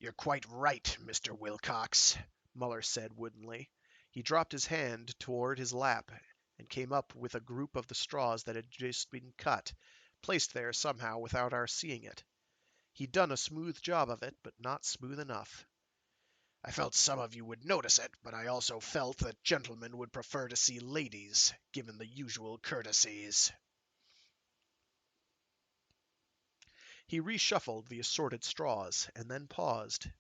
"You're quite right, Mr. Wilcox," Muller said woodenly. He dropped his hand toward his lap and came up with a group of the straws that had just been cut, placed there somehow without our seeing it. He'd done a smooth job of it, but not smooth enough. "I felt some of you would notice it, but I also felt that gentlemen would prefer to see ladies, given the usual courtesies." He reshuffled the assorted straws, and then paused.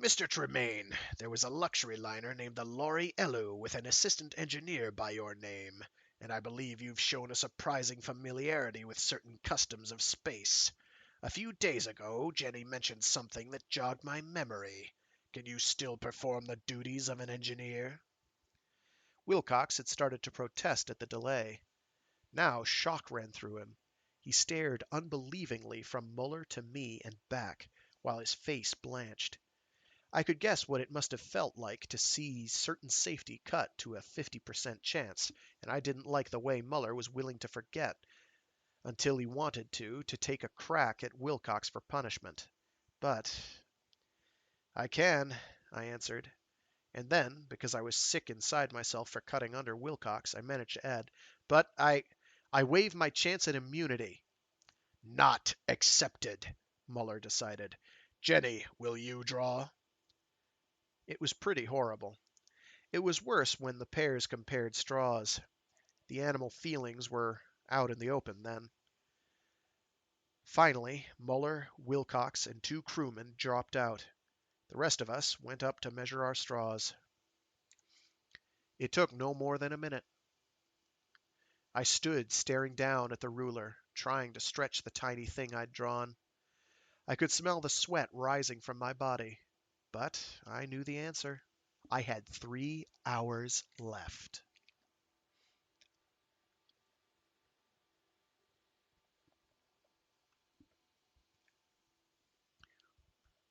"Mr. Tremaine, there was a luxury liner named the Lori Ellu with an assistant engineer by your name, and I believe you've shown a surprising familiarity with certain customs of space. A few days ago, Jenny mentioned something that jogged my memory. Can you still perform the duties of an engineer?" Wilcox had started to protest at the delay. Now shock ran through him. He stared unbelievingly from Muller to me and back, while his face blanched. I could guess what it must have felt like to see certain safety cut to a 50% chance, and I didn't like the way Muller was willing to forget until he wanted to take a crack at Wilcox for punishment. But "I can," I answered. And then, because I was sick inside myself for cutting under Wilcox, I managed to add, "But I waive my chance at immunity." "Not accepted," Muller decided. "Jenny, will you draw?" It was pretty horrible. It was worse when the pairs compared straws. The animal feelings were out in the open then. Finally, Muller, Wilcox, and 2 crewmen dropped out. The rest of us went up to measure our straws. It took no more than a minute. I stood staring down at the ruler, trying to stretch the tiny thing I'd drawn. I could smell the sweat rising from my body, but I knew the answer. I had 3 hours left.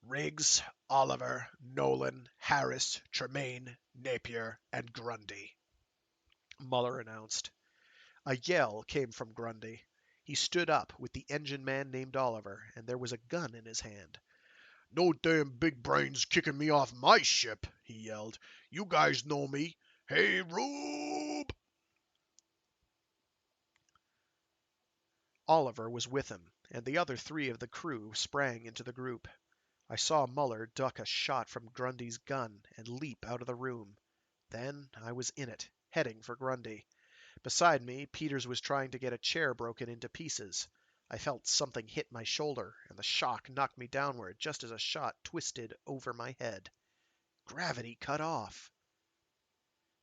"Riggs, Oliver, Nolan, Harris, Tremaine, Napier, and Grundy," Muller announced. A yell came from Grundy. He stood up with the engine man named Oliver, and there was a gun in his hand. "No damn big brains kicking me off my ship," he yelled. "You guys know me. Hey, Rube!" Oliver was with him, and the other 3 of the crew sprang into the group. I saw Muller duck a shot from Grundy's gun and leap out of the room. Then I was in it, heading for Grundy. Beside me, Peters was trying to get a chair broken into pieces. I felt something hit my shoulder, and the shock knocked me downward just as a shot twisted over my head. Gravity cut off.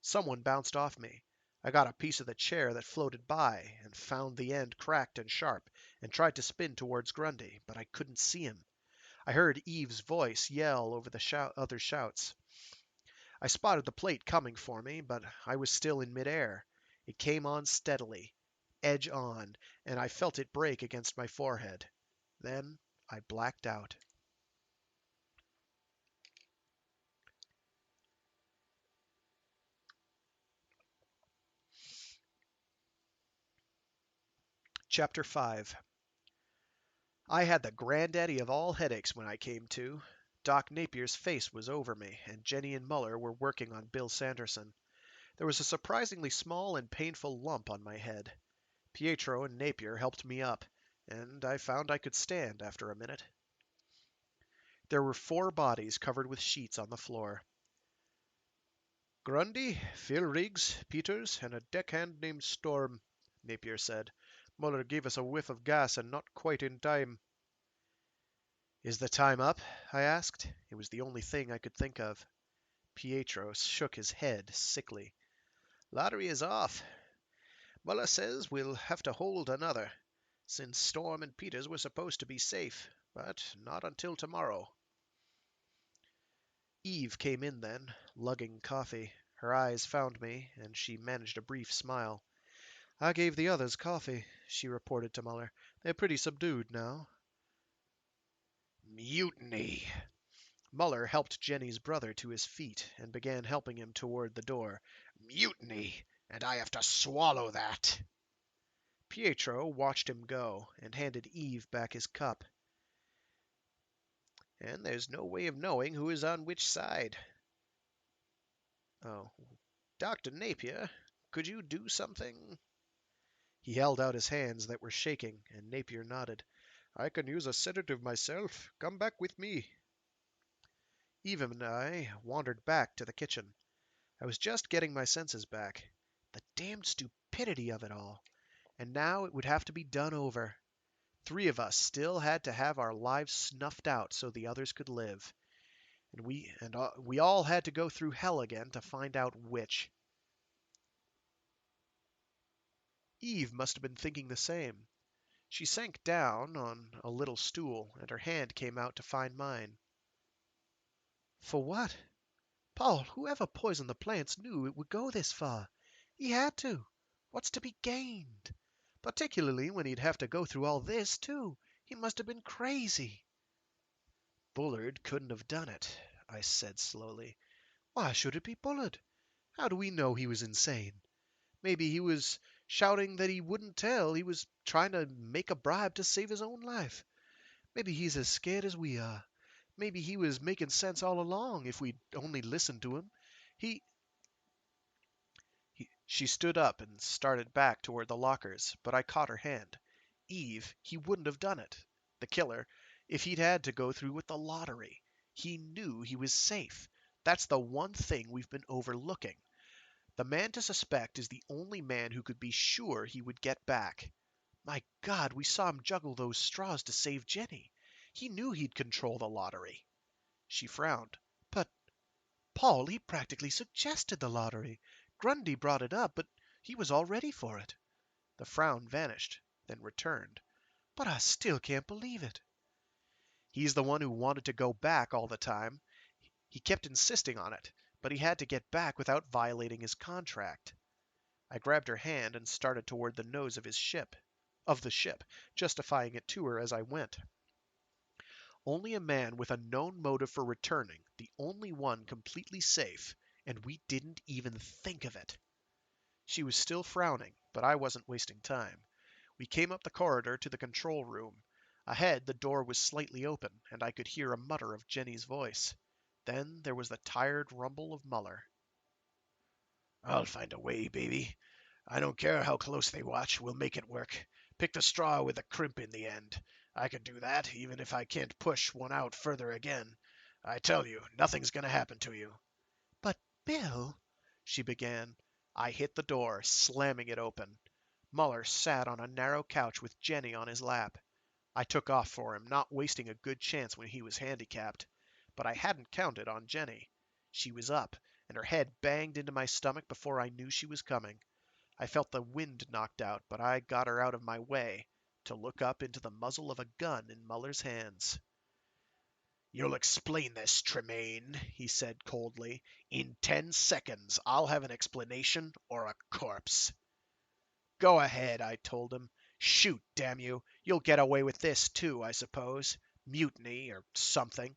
Someone bounced off me. I got a piece of the chair that floated by, and found the end cracked and sharp, and tried to spin towards Grundy, but I couldn't see him. I heard Eve's voice yell over the other shouts. I spotted the plate coming for me, but I was still in midair. It came on steadily, edge on, and I felt it break against my forehead. Then I blacked out. Chapter 5. I had the granddaddy of all headaches when I came to. Doc Napier's face was over me, and Jenny and Muller were working on Bill Sanderson. There was a surprisingly small and painful lump on my head. Pietro and Napier helped me up, and I found I could stand after a minute. There were 4 bodies covered with sheets on the floor. "Grundy, Phil Riggs, Peters, and a deckhand named Storm," Napier said. "Muller gave us a whiff of gas and not quite in time." "Is the time up?" I asked. It was the only thing I could think of. Pietro shook his head sickly. "Lottery is off. Muller says we'll have to hold another, since Storm and Peters were supposed to be safe, but not until tomorrow." Eve came in then, lugging coffee. Her eyes found me, and she managed a brief smile. "I gave the others coffee," she reported to Muller. "They're pretty subdued now." "Mutiny!" Muller helped Jenny's brother to his feet and began helping him toward the door. "Mutiny! And I have to swallow that!" Pietro watched him go and handed Eve back his cup. "And there's no way of knowing who is on which side. Oh, Dr. Napier, could you do something?" He held out his hands that were shaking, and Napier nodded. "I can use a sedative myself. Come back with me." Eve and I wandered back to the kitchen. I was just getting my senses back. The damned stupidity of it all. And now it would have to be done over. 3 of us still had to have our lives snuffed out so the others could live. And we all had to go through hell again to find out which. Eve must have been thinking the same. She sank down on a little stool, and her hand came out to find mine. "For what? Paul, whoever poisoned the plants knew it would go this far. He had to. What's to be gained? Particularly when he'd have to go through all this, too. He must have been crazy." "Bullard couldn't have done it," I said slowly. "Why should it be Bullard? How do we know he was insane? Maybe he was shouting that he wouldn't tell. He was trying to make a bribe to save his own life. Maybe he's as scared as we are. Maybe he was making sense all along if we'd only listened to him. He She stood up and started back toward the lockers, but I caught her hand. "Eve, he wouldn't have done it, the killer, if he'd had to go through with the lottery. He knew he was safe. That's the one thing we've been overlooking. The man to suspect is the only man who could be sure he would get back. My God, we saw him juggle those straws to save Jenny. He knew he'd control the lottery." She frowned. "But, Paul, he practically suggested the lottery. Grundy brought it up, but he was all ready for it." The frown vanished, then returned. "But I still can't believe it." "He's the one who wanted to go back all the time. He kept insisting on it, but he had to get back without violating his contract." I grabbed her hand and started toward the nose of the ship, justifying it to her as I went. Only a man with a known motive for returning, the only one completely safe, and we didn't even think of it. She was still frowning, but I wasn't wasting time. We came up the corridor to the control room. Ahead, the door was slightly open, and I could hear a mutter of Jenny's voice. Then there was the tired rumble of Muller. "I'll find a way, baby. I don't care how close they watch. We'll make it work. Pick the straw with the crimp in the end. I can do that, even if I can't push one out further again. I tell you, nothing's gonna happen to you." "But, Bill," she began. I hit the door, slamming it open. Muller sat on a narrow couch with Jenny on his lap. I took off for him, not wasting a good chance when he was handicapped. But I hadn't counted on Jenny. She was up, and her head banged into my stomach before I knew she was coming. I felt the wind knocked out, but I got her out of my way to look up into the muzzle of a gun in Muller's hands. "You'll explain this, Tremaine," he said coldly. "In 10 seconds I'll have an explanation or a corpse." Go ahead, I told him. Shoot, damn you. You'll get away with this, too, I suppose. Mutiny, or something.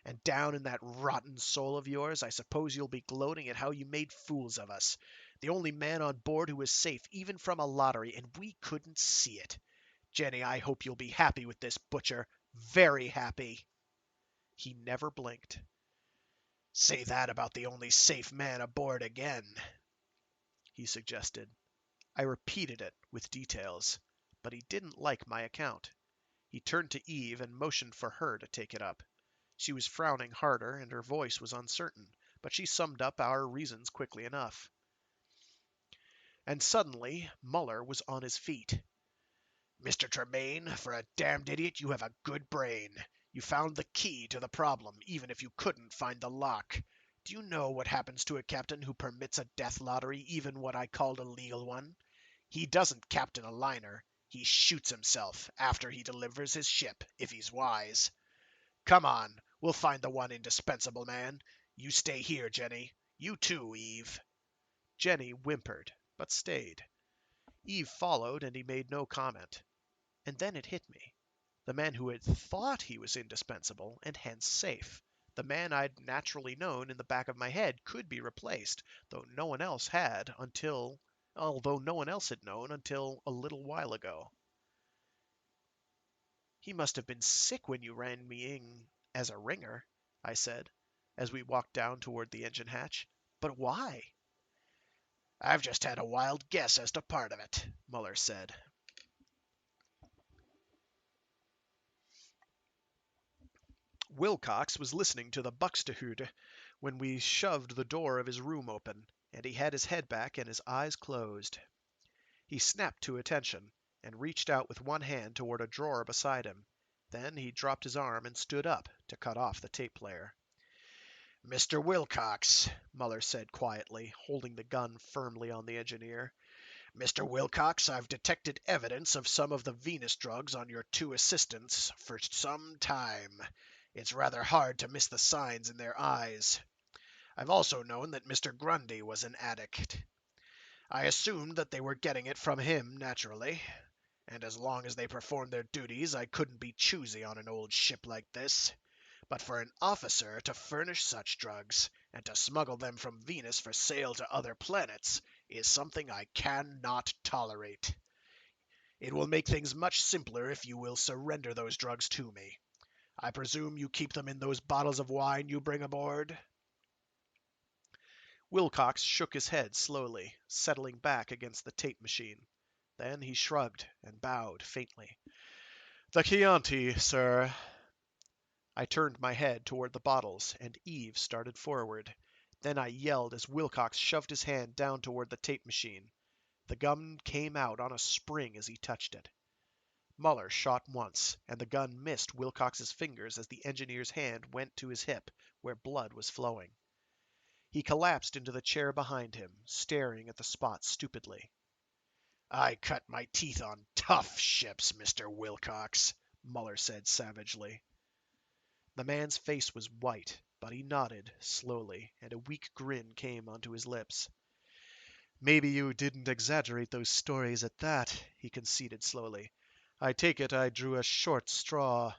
And down in that rotten soul of yours, I suppose you'll be gloating at how you made fools of us. The only man on board who was safe, even from a lottery, and we couldn't see it. Jenny, I hope you'll be happy with this butcher. Very happy. He never blinked. Say that about the only safe man aboard again, he suggested. I repeated it with details, but he didn't like my account. He turned to Eve and motioned for her to take it up. She was frowning harder, and her voice was uncertain, but she summed up our reasons quickly enough. And suddenly Muller was on his feet. Mr. Tremaine, for a damned idiot, you have a good brain. You found the key to the problem, even if you couldn't find the lock. Do you know what happens to a captain who permits a death lottery, even what I called a legal one? He doesn't captain a liner. He shoots himself after he delivers his ship, if he's wise. Come on, we'll find the one indispensable man. You stay here, Jenny. You too, Eve. Jenny whimpered, but stayed. Eve followed, and he made no comment. And then it hit me. The man who had thought he was indispensable, and hence safe. The man I'd naturally known in the back of my head could be replaced, although no one else had known until a little while ago. He must have been sick when you ran me in as a ringer, I said, as we walked down toward the engine hatch. But why? I've just had a wild guess as to part of it, Muller said. Wilcox was listening to the Buxtehude when we shoved the door of his room open, and he had his head back and his eyes closed. He snapped to attention, and reached out with one hand toward a drawer beside him. Then he dropped his arm and stood up to cut off the tape player. Mr. Wilcox, Muller said quietly, holding the gun firmly on the engineer. Mr. Wilcox, I've detected evidence of some of the Venus drugs on your two assistants for some time. It's rather hard to miss the signs in their eyes. I've also known that Mr. Grundy was an addict. I assumed that they were getting it from him, naturally. And as long as they performed their duties, I couldn't be choosy on an old ship like this. But for an officer to furnish such drugs, and to smuggle them from Venus for sale to other planets, is something I cannot tolerate. It will make things much simpler if you will surrender those drugs to me. I presume you keep them in those bottles of wine you bring aboard? Wilcox shook his head slowly, settling back against the tape machine. Then he shrugged and bowed faintly. "The Chianti, sir." I turned my head toward the bottles, and Eve started forward. Then I yelled as Wilcox shoved his hand down toward the tape machine. The gun came out on a spring as he touched it. Muller shot once, and the gun missed Wilcox's fingers as the engineer's hand went to his hip, where blood was flowing. He collapsed into the chair behind him, staring at the spot stupidly. I cut my teeth on tough ships, Mr. Wilcox, Muller said savagely. The man's face was white, but he nodded slowly, and a weak grin came onto his lips. "Maybe you didn't exaggerate those stories at that," he conceded slowly. "I take it I drew a short straw."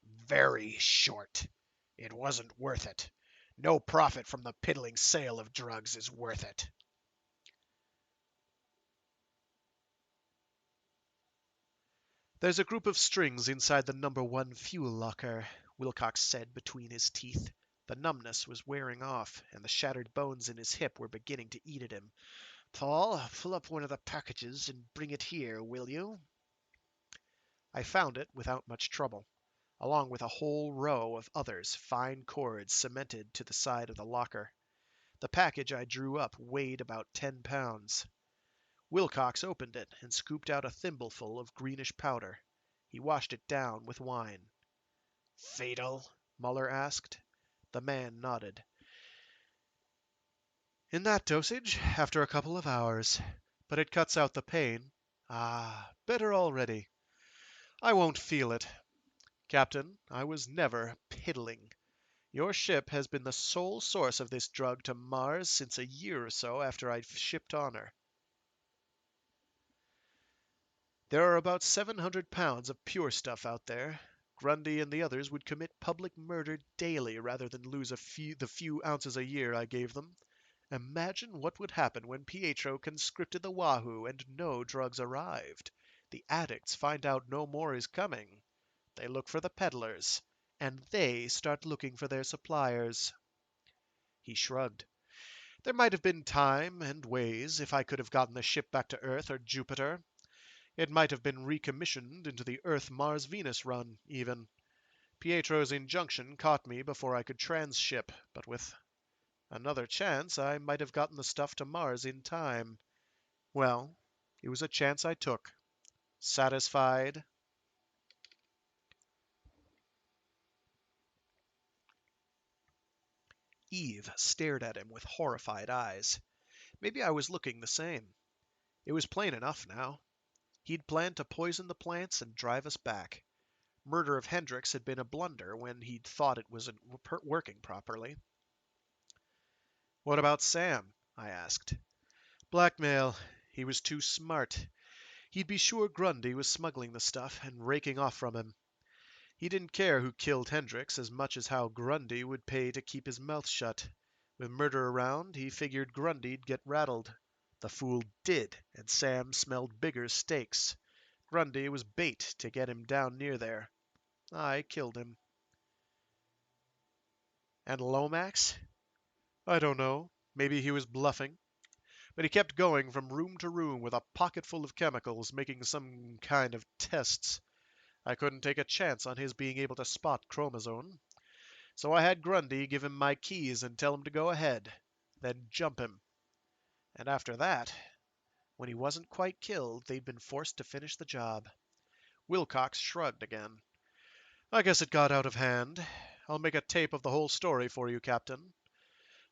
Very short. It wasn't worth it. No profit from the piddling sale of drugs is worth it. "There's a group of strings inside the number 1 fuel locker," Wilcox said between his teeth. The numbness was wearing off, and the shattered bones in his hip were beginning to eat at him. "Paul, pull up one of the packages and bring it here, will you?" I found it without much trouble, along with a whole row of others, fine cords cemented to the side of the locker. The package I drew up weighed about 10 pounds. Wilcox opened it and scooped out a thimbleful of greenish powder. He washed it down with wine. Fatal? Muller asked. The man nodded. "In that dosage, after a couple of hours. But it cuts out the pain. Ah, better already. I won't feel it. Captain, I was never piddling. Your ship has been the sole source of this drug to Mars since a year or so after I shipped on her." There are about 700 pounds of pure stuff out there. Grundy and the others would commit public murder daily rather than lose the few ounces a year I gave them. Imagine what would happen when Pietro conscripted the Wahoo and no drugs arrived. The addicts find out no more is coming. They look for the peddlers, and they start looking for their suppliers. He shrugged. There might have been time and ways if I could have gotten the ship back to Earth or Jupiter. It might have been recommissioned into the Earth-Mars-Venus run, even. Pietro's injunction caught me before I could transship, but with another chance I might have gotten the stuff to Mars in time. Well, it was a chance I took. Satisfied? Eve stared at him with horrified eyes. Maybe I was looking the same. It was plain enough now. He'd planned to poison the plants and drive us back. Murder of Hendricks had been a blunder when he'd thought it wasn't working properly. What about Sam? I asked. Blackmail. He was too smart. He'd be sure Grundy was smuggling the stuff and raking off from him. He didn't care who killed Hendricks as much as how Grundy would pay to keep his mouth shut. With murder around, he figured Grundy'd get rattled. The fool did, and Sam smelled bigger stakes. Grundy was bait to get him down near there. I killed him. And Lomax? I don't know. Maybe he was bluffing. But he kept going from room to room with a pocket full of chemicals, making some kind of tests. I couldn't take a chance on his being able to spot chromazone. So I had Grundy give him my keys and tell him to go ahead, then jump him. And after that, when he wasn't quite killed, they'd been forced to finish the job. Wilcox shrugged again. I guess it got out of hand. I'll make a tape of the whole story for you, Captain.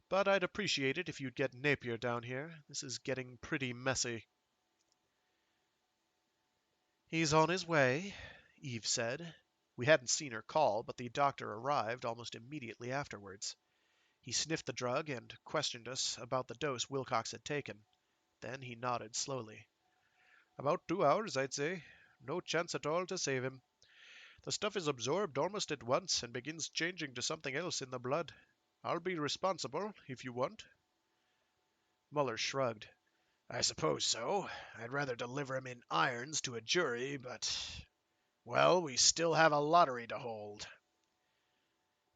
But I'd appreciate it if you'd get Napier down here. This is getting pretty messy. He's on his way, Eve said. We hadn't seen her call, but the doctor arrived almost immediately afterwards. He sniffed the drug and questioned us about the dose Wilcox had taken. Then he nodded slowly. About 2 hours, I'd say. No chance at all to save him. The stuff is absorbed almost at once and begins changing to something else in the blood. I'll be responsible, if you want. Muller shrugged. I suppose so. I'd rather deliver him in irons to a jury, but... well, we still have a lottery to hold.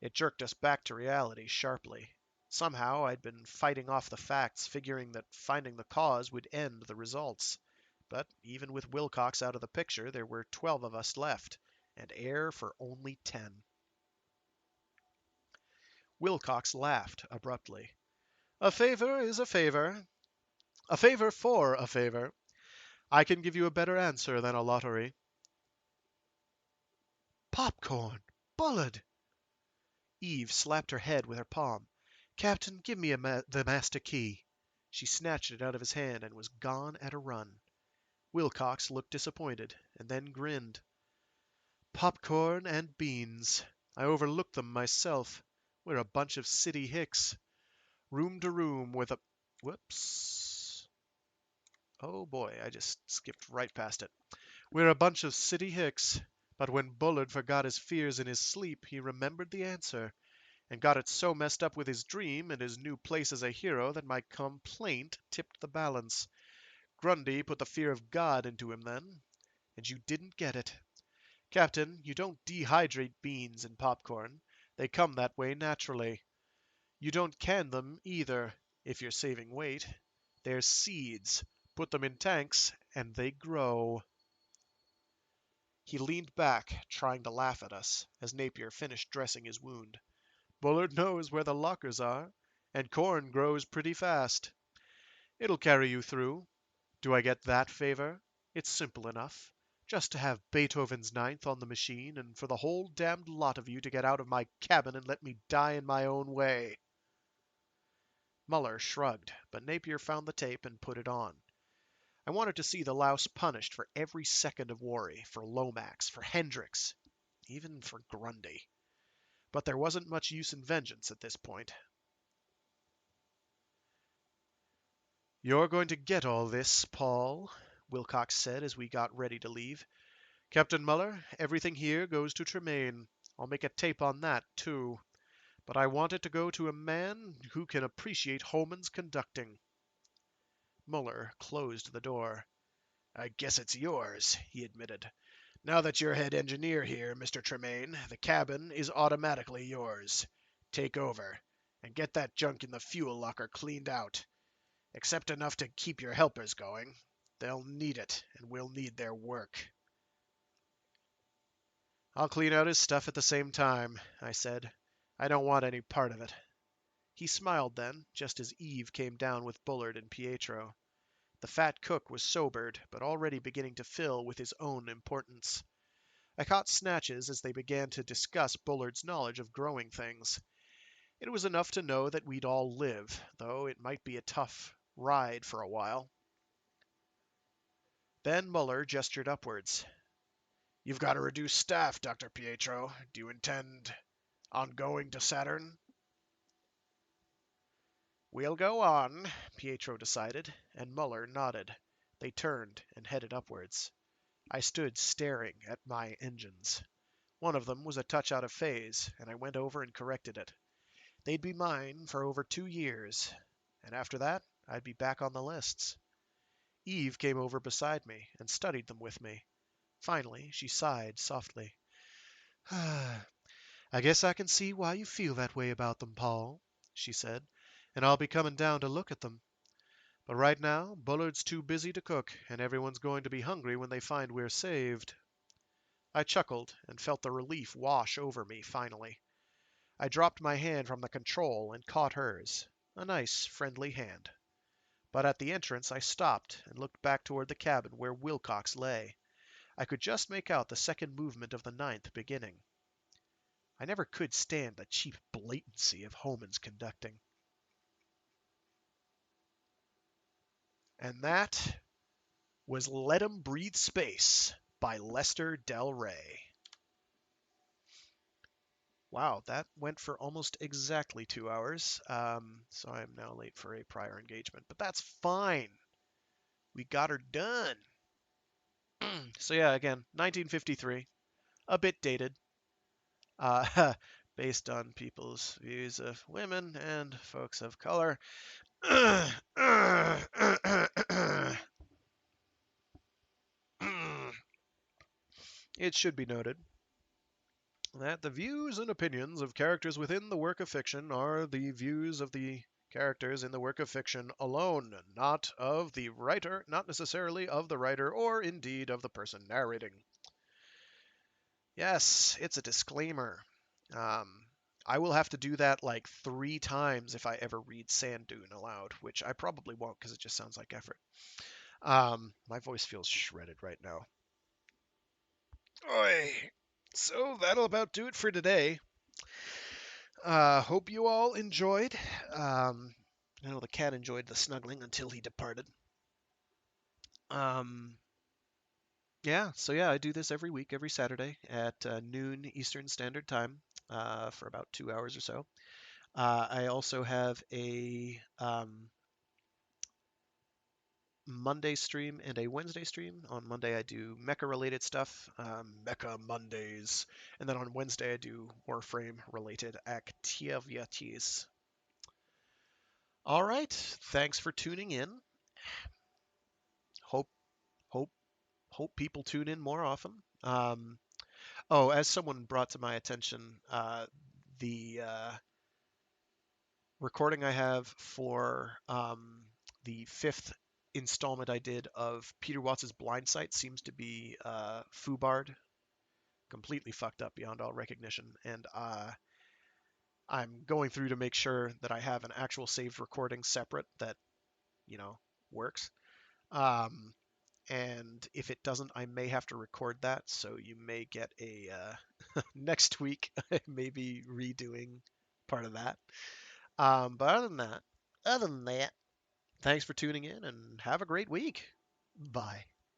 It jerked us back to reality sharply. Somehow I'd been fighting off the facts, figuring that finding the cause would end the results. But even with Wilcox out of the picture, there were 12 of us left, and air for only 10. Wilcox laughed abruptly. A favor is a favor. A favor for a favor. I can give you a better answer than a lottery. Popcorn! Bullard! Eve slapped her head with her palm. Captain, give me the master key. She snatched it out of his hand and was gone at a run. Wilcox looked disappointed, and then grinned. Popcorn and beans. I overlooked them myself. We're a bunch of city hicks. Room to room with a... Whoops. Oh boy, I just skipped right past it. We're a bunch of city hicks. But when Bullard forgot his fears in his sleep, he remembered the answer, and got it so messed up with his dream and his new place as a hero that my complaint tipped the balance. Grundy put the fear of God into him then, and you didn't get it. Captain, you don't dehydrate beans and popcorn. They come that way naturally. You don't can them either, if you're saving weight. They're seeds. Put them in tanks, and they grow. He leaned back, trying to laugh at us, as Napier finished dressing his wound. Bullard knows where the lockers are, and corn grows pretty fast. It'll carry you through. Do I get that favor? It's simple enough. Just to have Beethoven's Ninth on the machine, and for the whole damned lot of you to get out of my cabin and let me die in my own way. Muller shrugged, but Napier found the tape and put it on. I wanted to see the louse punished for every second of worry, for Lomax, for Hendricks, even for Grundy. But there wasn't much use in vengeance at this point. You're going to get all this, Paul, Wilcox said as we got ready to leave. Captain Muller, everything here goes to Tremaine. I'll make a tape on that, too. But I want it to go to a man who can appreciate Holman's conducting. Muller closed the door. I guess it's yours, he admitted. Now that you're head engineer here, Mr. Tremaine, the cabin is automatically yours. Take over, and get that junk in the fuel locker cleaned out. Except enough to keep your helpers going. They'll need it, and we'll need their work. I'll clean out his stuff at the same time, I said. I don't want any part of it. He smiled then, just as Eve came down with Bullard and Pietro. The fat cook was sobered, but already beginning to fill with his own importance. I caught snatches as they began to discuss Bullard's knowledge of growing things. It was enough to know that we'd all live, though it might be a tough ride for a while. Then Muller gestured upwards. You've got a reduced staff, Dr. Pietro. Do you intend on going to Saturn? We'll go on, Pietro decided, and Muller nodded. They turned and headed upwards. I stood staring at my engines. One of them was a touch out of phase, and I went over and corrected it. They'd be mine for over 2 years, and after that, I'd be back on the lists. Eve came over beside me and studied them with me. Finally, she sighed softly. I guess I can see why you feel that way about them, Paul, she said, and I'll be coming down to look at them. But right now, Bullard's too busy to cook, and everyone's going to be hungry when they find we're saved. I chuckled and felt the relief wash over me finally. I dropped my hand from the control and caught hers. A nice, friendly hand. But at the entrance I stopped and looked back toward the cabin where Wilcox lay. I could just make out the second movement of the ninth beginning. I never could stand the cheap blatancy of Holman's conducting. And that was Let 'Em Breathe Space by Lester Del Rey. Wow, that went for almost exactly 2 hours. So I'm now late for a prior engagement, but that's fine. We got her done. So yeah, again, 1953, a bit dated, based on people's views of women and folks of color. It should be noted that the views and opinions of characters within the work of fiction are the views of the characters in the work of fiction alone, not of the writer, not necessarily of the writer or indeed of the person narrating. Yes, it's a disclaimer. I will have to do that like 3 times if I ever read Sand Dune aloud, which I probably won't because it just sounds like effort. My voice feels shredded right now. Oy. So that'll about do it for today. Hope you all enjoyed. I know the cat enjoyed the snuggling until he departed. Yeah, so yeah, I do this every week, every Saturday at noon Eastern Standard Time for about 2 hours or so. I also have a Monday stream and a Wednesday stream. On Monday, I do mecha-related stuff, Mecha Mondays, and then on Wednesday, I do Warframe-related activities. All right, thanks for tuning in. Hope, hope, hope people tune in more often. As someone brought to my attention, the recording I have for the 5th installment I did of Peter Watts' Blind Sight seems to be foobarred, completely fucked up beyond all recognition, and I'm going through to make sure that I have an actual saved recording separate that, works. And if it doesn't, I may have to record that, so you may get a next week, maybe redoing part of that. But other than that, thanks for tuning in and have a great week. Bye.